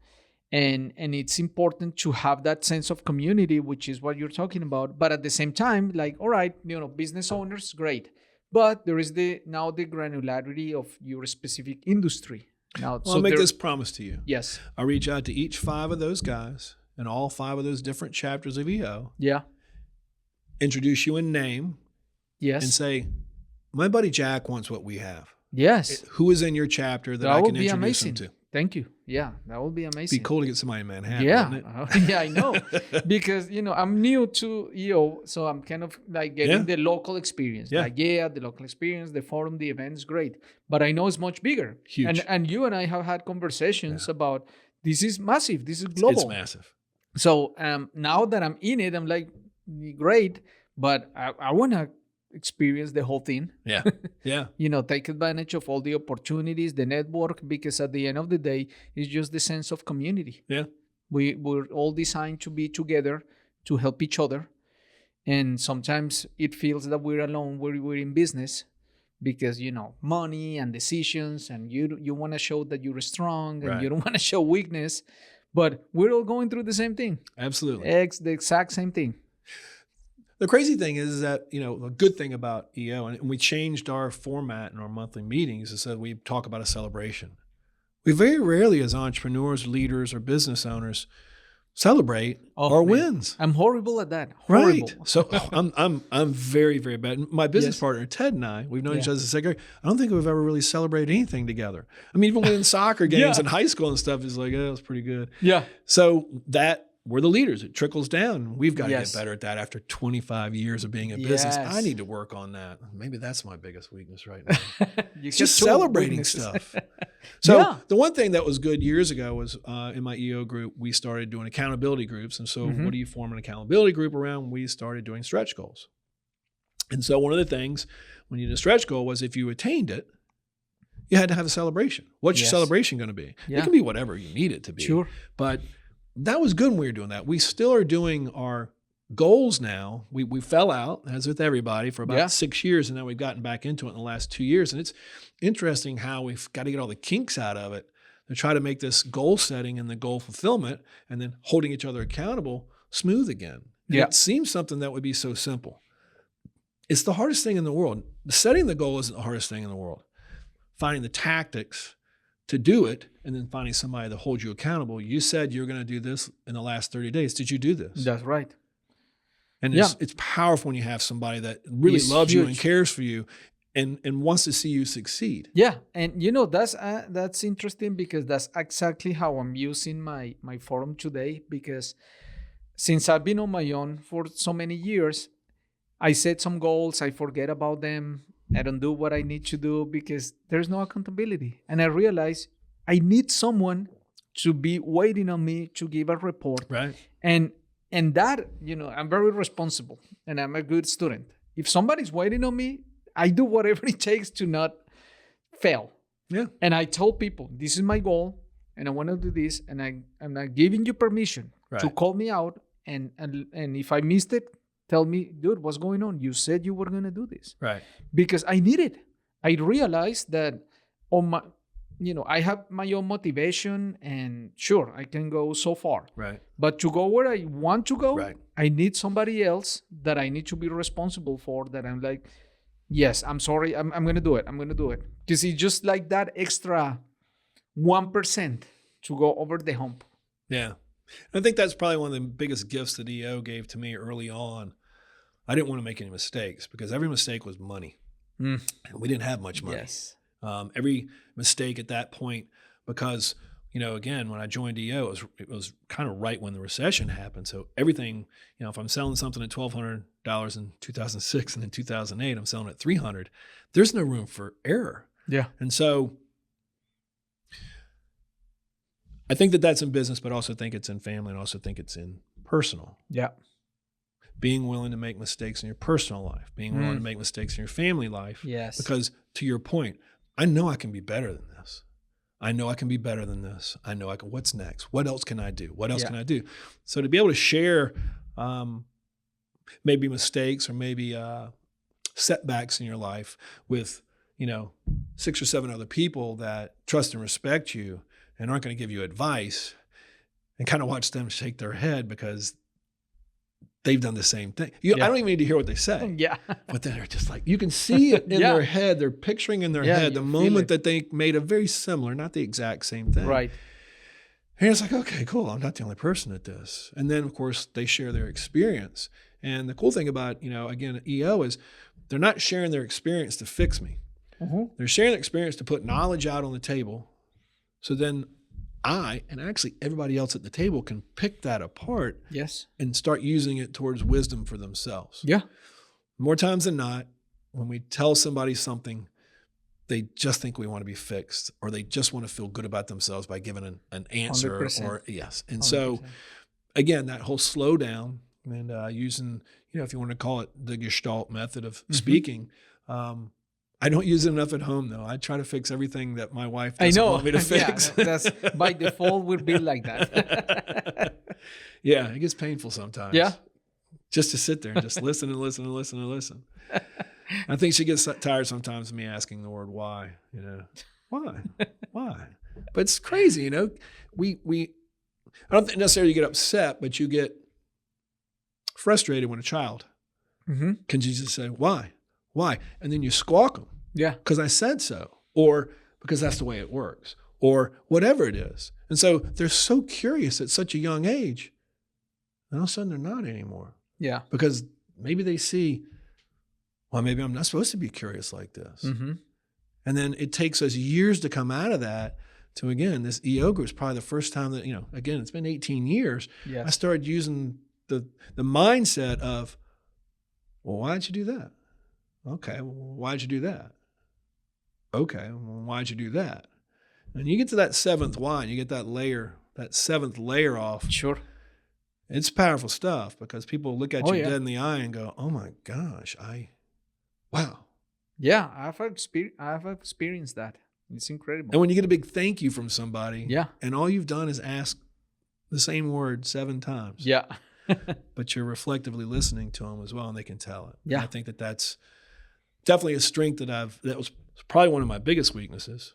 And it's important to have that sense of community, which is what you're talking about. But at the same time, like, all right, business owners, great. But there is the granularity of your specific industry. Now, I'll make this promise to you. Yes. I'll reach out to each 5 of those guys and all 5 of those different chapters of EO. Yeah. Introduce you in name. Yes. And say, "My buddy Jack wants what we have." Yes. Who is in your chapter that I would can be introduce amazing. him to? Thank you. Yeah, that would be amazing. Be cool to get somebody in Manhattan, Yeah. wouldn't it? Yeah, I know. Because, I'm new to EO, so I'm kind of like getting the local experience. Yeah. Like, the local experience, the forum, the event is great. But I know it's much bigger. Huge. And you and I have had conversations about, this is massive. This is global. It's massive. So now that I'm in it, I'm like, great, but I want to experience the whole thing. Yeah. Yeah. Take advantage of all the opportunities, the network, because at the end of the day, it's just the sense of community. Yeah. We're all designed to be together, to help each other. And sometimes it feels that we're alone when we're in business, because, money and decisions, and you want to show that you're strong, and you don't want to show weakness, but we're all going through the same thing. Absolutely. The exact same thing. The crazy thing is that, the good thing about EO, and we changed our format in our monthly meetings, is that we talk about a celebration. We very rarely, as entrepreneurs, leaders, or business owners, celebrate our wins. I'm horrible at that. Horrible. Right. So I'm very, very bad. My business partner, Ted, and we've known each other since second grade. I don't think we've ever really celebrated anything together. I mean, even when in soccer games in high school and stuff, it's like, oh, it's pretty good. Yeah. So we're the leaders. It trickles down. We've got to get better at that after 25 years of being in business. I need to work on that. Maybe that's my biggest weakness right now. It's just celebrating stuff. So the one thing that was good years ago was in my EO group, we started doing accountability groups. And so what do you form an accountability group around? We started doing stretch goals. And so one of the things when you did a stretch goal was if you attained it, you had to have a celebration. What's your celebration going to be? It can be whatever you need it to be. Sure. But that was good when we were doing that. We still are doing our goals now. We fell out, as with everybody, for about 6 years, and now we've gotten back into it in the last 2 years. And it's interesting how we've got to get all the kinks out of it to try to make this goal setting and the goal fulfillment and then holding each other accountable smooth again. And it seems something that would be so simple. It's the hardest thing in the world. Setting the goal isn't the hardest thing in the world. Finding the tactics to do it, and then finding somebody to hold you accountable. You said you're going to do this in the last 30 days. Did you do this? That's right. And it's powerful when you have somebody that really loves you and cares for you and wants to see you succeed. Yeah. And that's interesting because that's exactly how I'm using my forum today, because since I've been on my own for so many years, I set some goals, I forget about them. I don't do what I need to do because there's no accountability. And I realize I need someone to be waiting on me to give a report. Right. And that, I'm very responsible and I'm a good student. If somebody's waiting on me, I do whatever it takes to not fail. Yeah. And I told people, this is my goal and I want to do this. And I'm not giving you permission to call me out. And if I missed it, tell me, dude, what's going on? You said you were going to do this. Right. Because I need it. I realized that I have my own motivation and sure, I can go so far. Right. But to go where I want to go, right. I need somebody else that I need to be responsible for, that I'm like, yes, I'm sorry, I'm going to do it. I'm going to do it. Because it's just like that extra 1% to go over the hump. Yeah. I think that's probably one of the biggest gifts that EO gave to me early on. I didn't want to make any mistakes because every mistake was money. And we didn't have much money. Yes. Every mistake at that point, because, again, when I joined EO, it was kind of right when the recession happened. So everything, if I'm selling something at $1,200 in 2006 and in 2008, I'm selling at $300, there's no room for error. Yeah. And so I think that that's in business, but also think it's in family and also think it's in personal. Yeah. Being willing to make mistakes in your personal life, being willing to make mistakes in your family life. Yes. Because to your point, I know I can be better than this. I know I can be better than this. I know I can, what's next? What else can I do? What else can I do? So to be able to share maybe mistakes or maybe setbacks in your life with, 6 or 7 other people that trust and respect you and aren't going to give you advice, and kind of watch them shake their head because they've done the same thing. I don't even need to hear what they say. Yeah. But then they're just like, you can see it in their head. They're picturing in their head the moment that they made a very similar, not the exact same thing. Right. And it's like, okay, cool. I'm not the only person at this. And then, of course, they share their experience. And the cool thing about, again, EO is they're not sharing their experience to fix me. They're sharing their experience to put knowledge out on the table. So then I, and actually everybody else at the table, can pick that apart and start using it towards wisdom for themselves. Yeah. More times than not, when we tell somebody something, they just think we want to be fixed, or they just want to feel good about themselves by giving an answer 100%. or yes. And 100%. so again, that whole slow down and using, if you want to call it the Gestalt method of speaking, I don't use it enough at home, though. I try to fix everything that my wife doesn't want me to fix. That's by default would be like that. Yeah, it gets painful sometimes. Yeah. Just to sit there and just listen and listen and listen and listen. I think she gets tired sometimes of me asking the word why, Why? But it's crazy, we I don't think necessarily you get upset, but you get frustrated when a child Mm-hmm. Can you just say, why? Why? And then you squawk them. Yeah. Because I said so, or because that's the way it works, or whatever it is. And so they're so curious at such a young age, and all of a sudden they're not anymore. Yeah. Because maybe they see, well, maybe I'm not supposed to be curious like this. Mm-hmm. And then it takes us years to come out of that to, again, this EO group is probably the first time that, again, it's been 18 years. Yes. I started using the mindset of, well, why'd you do that? Okay, well, why'd you do that? Okay, well, why'd you do that? And you get to that seventh why, and you get that seventh layer off. Sure. It's powerful stuff because people look at you yeah. dead in the eye and go, oh my gosh, wow. Yeah, I've experienced that. It's incredible. And when you get a big thank you from somebody, yeah, and all you've done is ask the same word 7 times. Yeah. But you're reflectively listening to them as well, and they can tell it. Yeah. And I think that's definitely a strength that was probably one of my biggest weaknesses.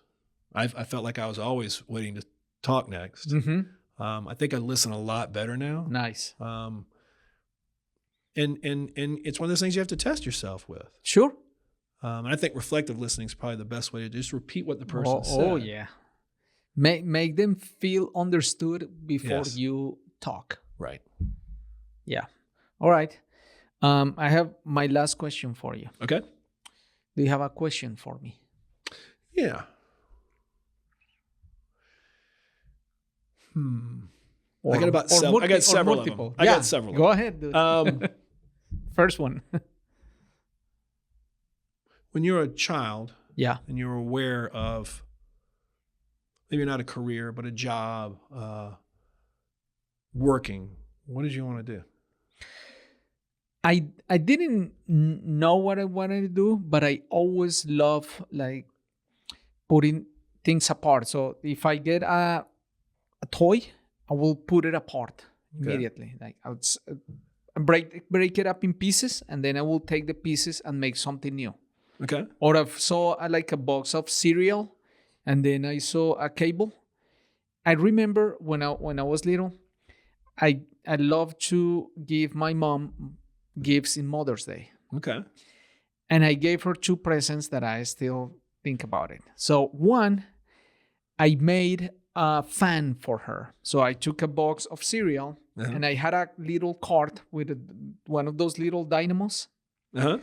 I felt like I was always waiting to talk next. Mm-hmm. I think I listen a lot better now. Nice. And it's one of those things you have to test yourself with. Sure. And I think reflective listening is probably the best way to just repeat what the person said. Oh yeah. Make them feel understood before Yes. you talk. Right. Yeah. All right. I have my last question for you. Okay. Do you have a question for me? Yeah. I got about seven. I got several of them. I got several. Go ahead, dude. First one. When you're a child, Yeah. and you're aware of maybe not a career, but a job, working, what did you want to do? I didn't know what I wanted to do, but I always love like putting things apart. So if I get a toy, I will put it apart immediately. Like I would break it up in pieces, and then I will take the pieces and make something new. Okay. Or I saw like a box of cereal, and then I saw a cable. I remember when I was little, I loved to give my mom gifts in Mother's Day. Okay. And I gave her 2 presents that I still think about it. So one, I made a fan for her. So I took a box of cereal, and I had a little cart with one of those little dynamos. Uh-huh.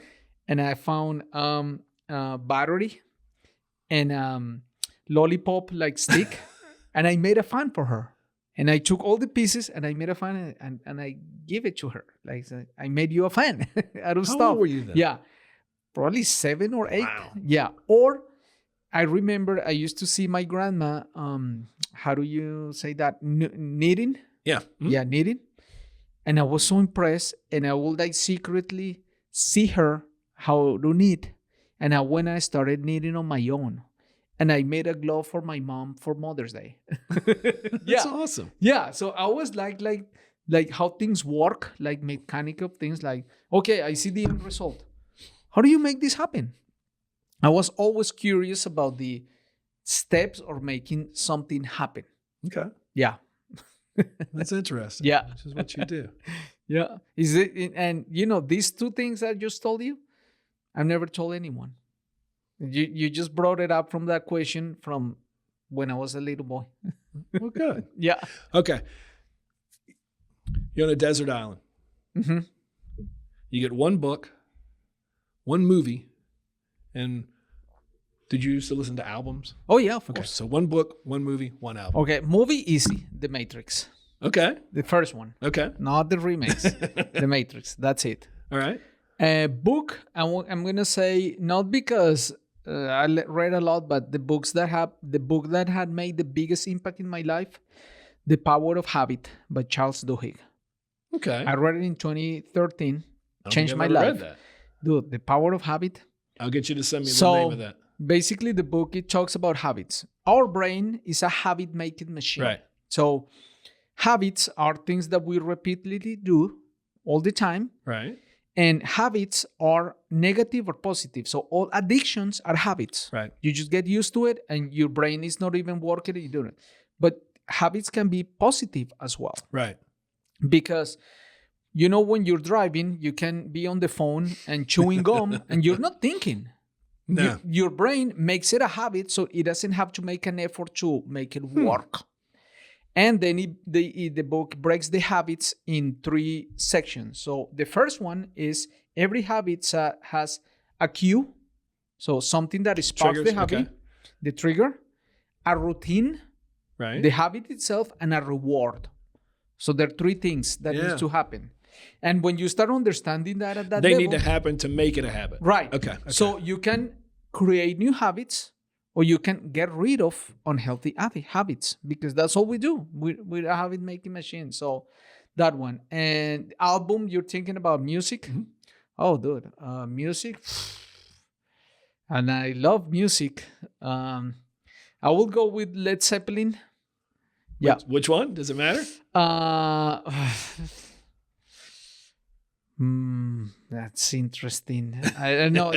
And I found battery and lollipop like stick, and I made a fan for her. And I took all the pieces and I made a fan and I gave it to her. Like, I made you a fan out of stuff. How old were you then? Yeah, probably 7 or 8. Wow. Yeah. Or I remember I used to see my grandma. How do you say that? Knitting. Yeah. Mm-hmm. Yeah, knitting. And I was so impressed, and I would like secretly see her how to knit. And when I started knitting on my own, and I made a glove for my mom for Mother's Day. That's awesome. Yeah. So I was like how things work, like mechanical things. Like, okay, I see the end result. How do you make this happen? I was always curious about the steps of making something happen. Okay. Yeah. That's interesting. Yeah. Which is what you do. Yeah. Is it? And these 2 things I just told you, I've never told anyone. You just brought it up from that question from when I was a little boy. Well, good. Yeah. Okay. You're on a desert island. Mm-hmm. You get 1 book, 1 movie, and did you used to listen to albums? Oh, yeah, of Okay. course. So 1 book, 1 movie, 1 album. Okay. Movie, easy. The Matrix. Okay. The first one. Okay. Not the remakes. The Matrix. That's it. All right. Book, I'm going to say, not because I read a lot, but the book that had made the biggest impact in my life, The Power of Habit by Charles Duhigg. Okay. I read it in 2013. Changed my I've life. read that. Dude, The Power of Habit. I'll get you to send me the name of that. Basically, the book, it talks about habits. Our brain is a habit-making machine. Right. So habits are things that we repeatedly do all the time. Right. And habits are negative or positive. So all addictions are habits. Right. You just get used to it and your brain is not even working, you do it. But habits can be positive as well. Right. Because You know, when you're driving, you can be on the phone and chewing gum and you're not thinking. No. Your brain makes it a habit, so it doesn't have to make an effort to make it work. And then the book breaks the habits in 3 sections. So the first one is every habit has a cue, so something that sparks the habit, the trigger, a routine, right, the habit itself, and a reward. So there are 3 things that need to happen. And when you start understanding that at that they level, need to happen to make it a habit. Right. Okay. So you can create new habits, or you can get rid of unhealthy habits, because that's all we do. We're a habit making machine. So that one. And album, you're thinking about music. Mm-hmm. Oh, dude, music. And I love music. I will go with Led Zeppelin. Yeah. Which one? Does it matter? That's interesting. I don't know.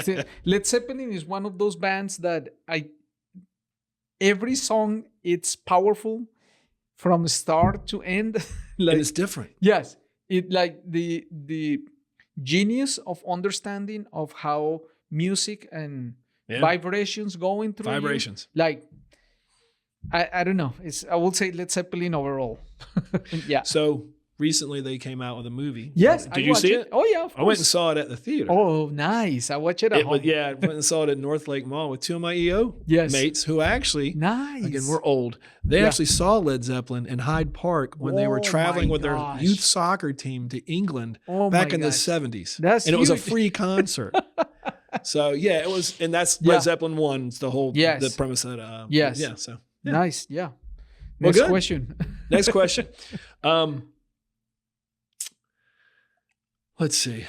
Led Zeppelin is one of those bands that every song, it's powerful from start to end. And it's different. Yes. It like the genius of understanding of how music and vibrations going through vibrations. Like, I don't know. I would say Led Zeppelin overall. Yeah. So recently they came out with a movie. Yes. Did you see it? Oh, yeah. Of course. I went and saw it at the theater. Oh, nice. I watched it at home. I went and saw it at North Lake Mall with 2 of my EO mates who actually, nice. Again, we're old. They actually saw Led Zeppelin in Hyde Park when they were traveling with their youth soccer team to England back in the 70s. That's and it was a huge. free concert. So, yeah, it was, and that's Led Zeppelin 1. It's the whole, the premise of that. Yes. Yeah, so. Yeah. Nice, yeah. Well, Next question. Next question. Let's see.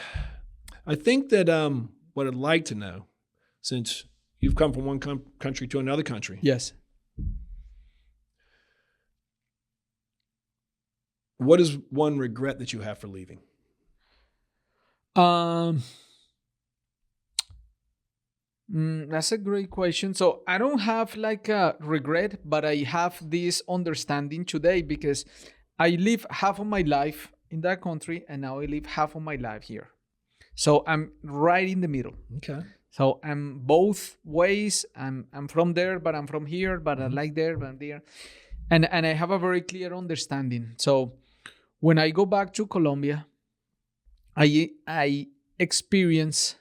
I think that what I'd like to know, since you've come from one country to another country. Yes. What is one regret that you have for leaving? That's a great question. So I don't have like a regret, but I have this understanding today because I live half of my life in that country and now I live half of my life here. So I'm right in the middle. Okay. So I'm both ways. I'm from there, but I'm from here, but I like there, but I'm there. And I have a very clear understanding. So when I go back to Colombia, I experience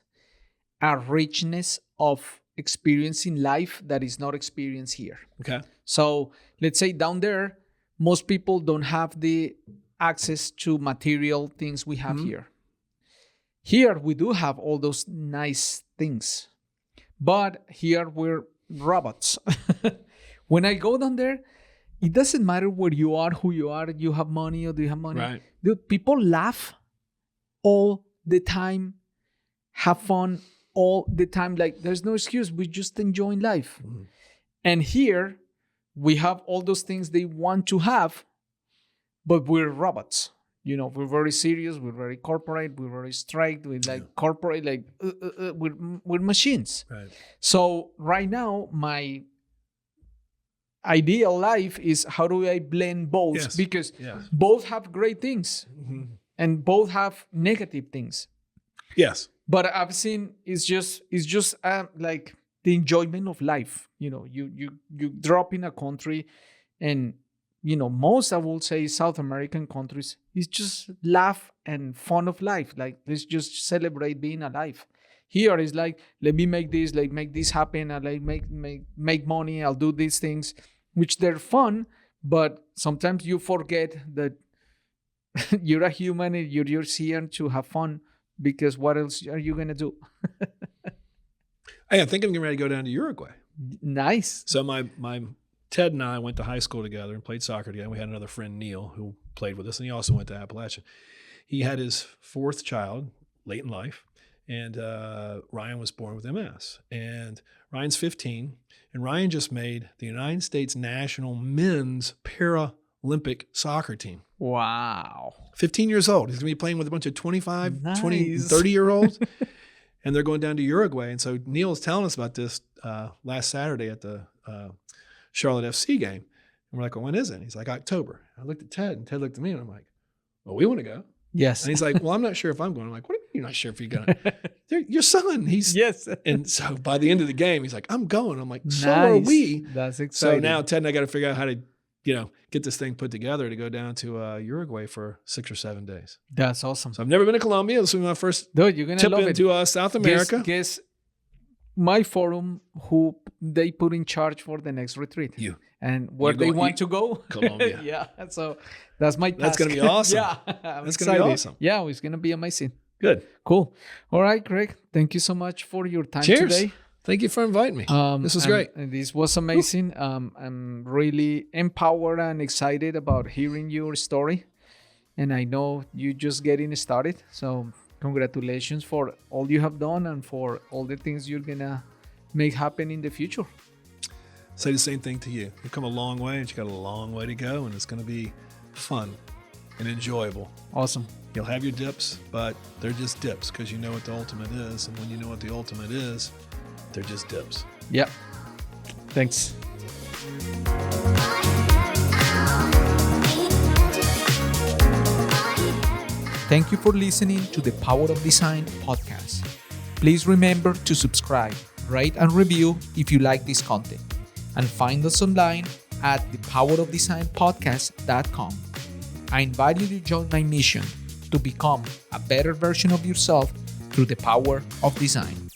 a richness of experiencing life that is not experienced here. Okay. So let's say down there, most people don't have the access to material things we have here. Here, we do have all those nice things. But here, we're robots. When I go down there, it doesn't matter where you are, who you are, you have money or do you have money. Right. Dude, people laugh all the time, have fun all the time. Like, there's no excuse. We're just enjoying life. And here, we have all those things they want to have, but we're robots. You know, we're very serious. We're very corporate. We're very strict. We're like corporate, like we're machines. Right. So right now, my ideal life is how do I blend both? Yes. Because both have great things and both have negative things. Yes. But I've seen it's just like the enjoyment of life. You know, you drop in a country and, you know, most I will say South American countries is just laugh and fun of life. Like, let's just celebrate being alive. Here is like, let me make this, like make this happen. I like make money. I'll do these things, which they're fun, but sometimes you forget that you're a human and you're here to have fun, because what else are you gonna do? Hey, I think I'm getting ready to go down to Uruguay. Nice. So my Ted and I went to high school together and played soccer together. We had another friend, Neil, who played with us, and he also went to Appalachian. He had his 4th child late in life, and Ryan was born with MS. And Ryan's 15, and Ryan just made the United States national men's Paralympic soccer team. Wow. 15 years old. He's going to be playing with a bunch of 25, Nice. 20, 30-year-olds. And they're going down to Uruguay. And so Neil was telling us about this last Saturday at the Charlotte FC game. And we're like, well, when is it? And he's like, October. I looked at Ted, and Ted looked at me, and I'm like, well, we want to go. Yes. And he's like, well, I'm not sure if I'm going. I'm like, what do you mean you're not sure if you're going? Your son, he's. Yes. And so by the end of the game, he's like, I'm going. I'm like, so are we. That's So exciting. now Ted and I got to figure out how to, get this thing put together to go down to Uruguay for 6 or 7 days. That's awesome. So I've never been to Colombia. This will be my first Dude, you're going to tip love into it. South America. Guess my forum who they put in charge for the next retreat. You. And where they want to go. Colombia. Yeah. So that's my task. That's going to be awesome. Yeah. That's going to be awesome. Yeah, it's going to be amazing. Good. Cool. All right, Craig. Thank you so much for your time Cheers. today. Thank you for inviting me. This was great. And this was amazing. I'm really empowered and excited about hearing your story. And I know you're just getting started. So congratulations for all you have done and for all the things you're going to make happen in the future. Say the same thing to you. You've come a long way and you got a long way to go, and it's going to be fun and enjoyable. Awesome. You'll have your dips, but they're just dips because you know what the ultimate is. And when you know what the ultimate is, they're just dips. Yeah. Thanks. Thank you for listening to the Power of Design podcast. Please remember to subscribe, rate, and review if you like this content. And find us online at thepowerofdesignpodcast.com. I invite you to join my mission to become a better version of yourself through the power of design.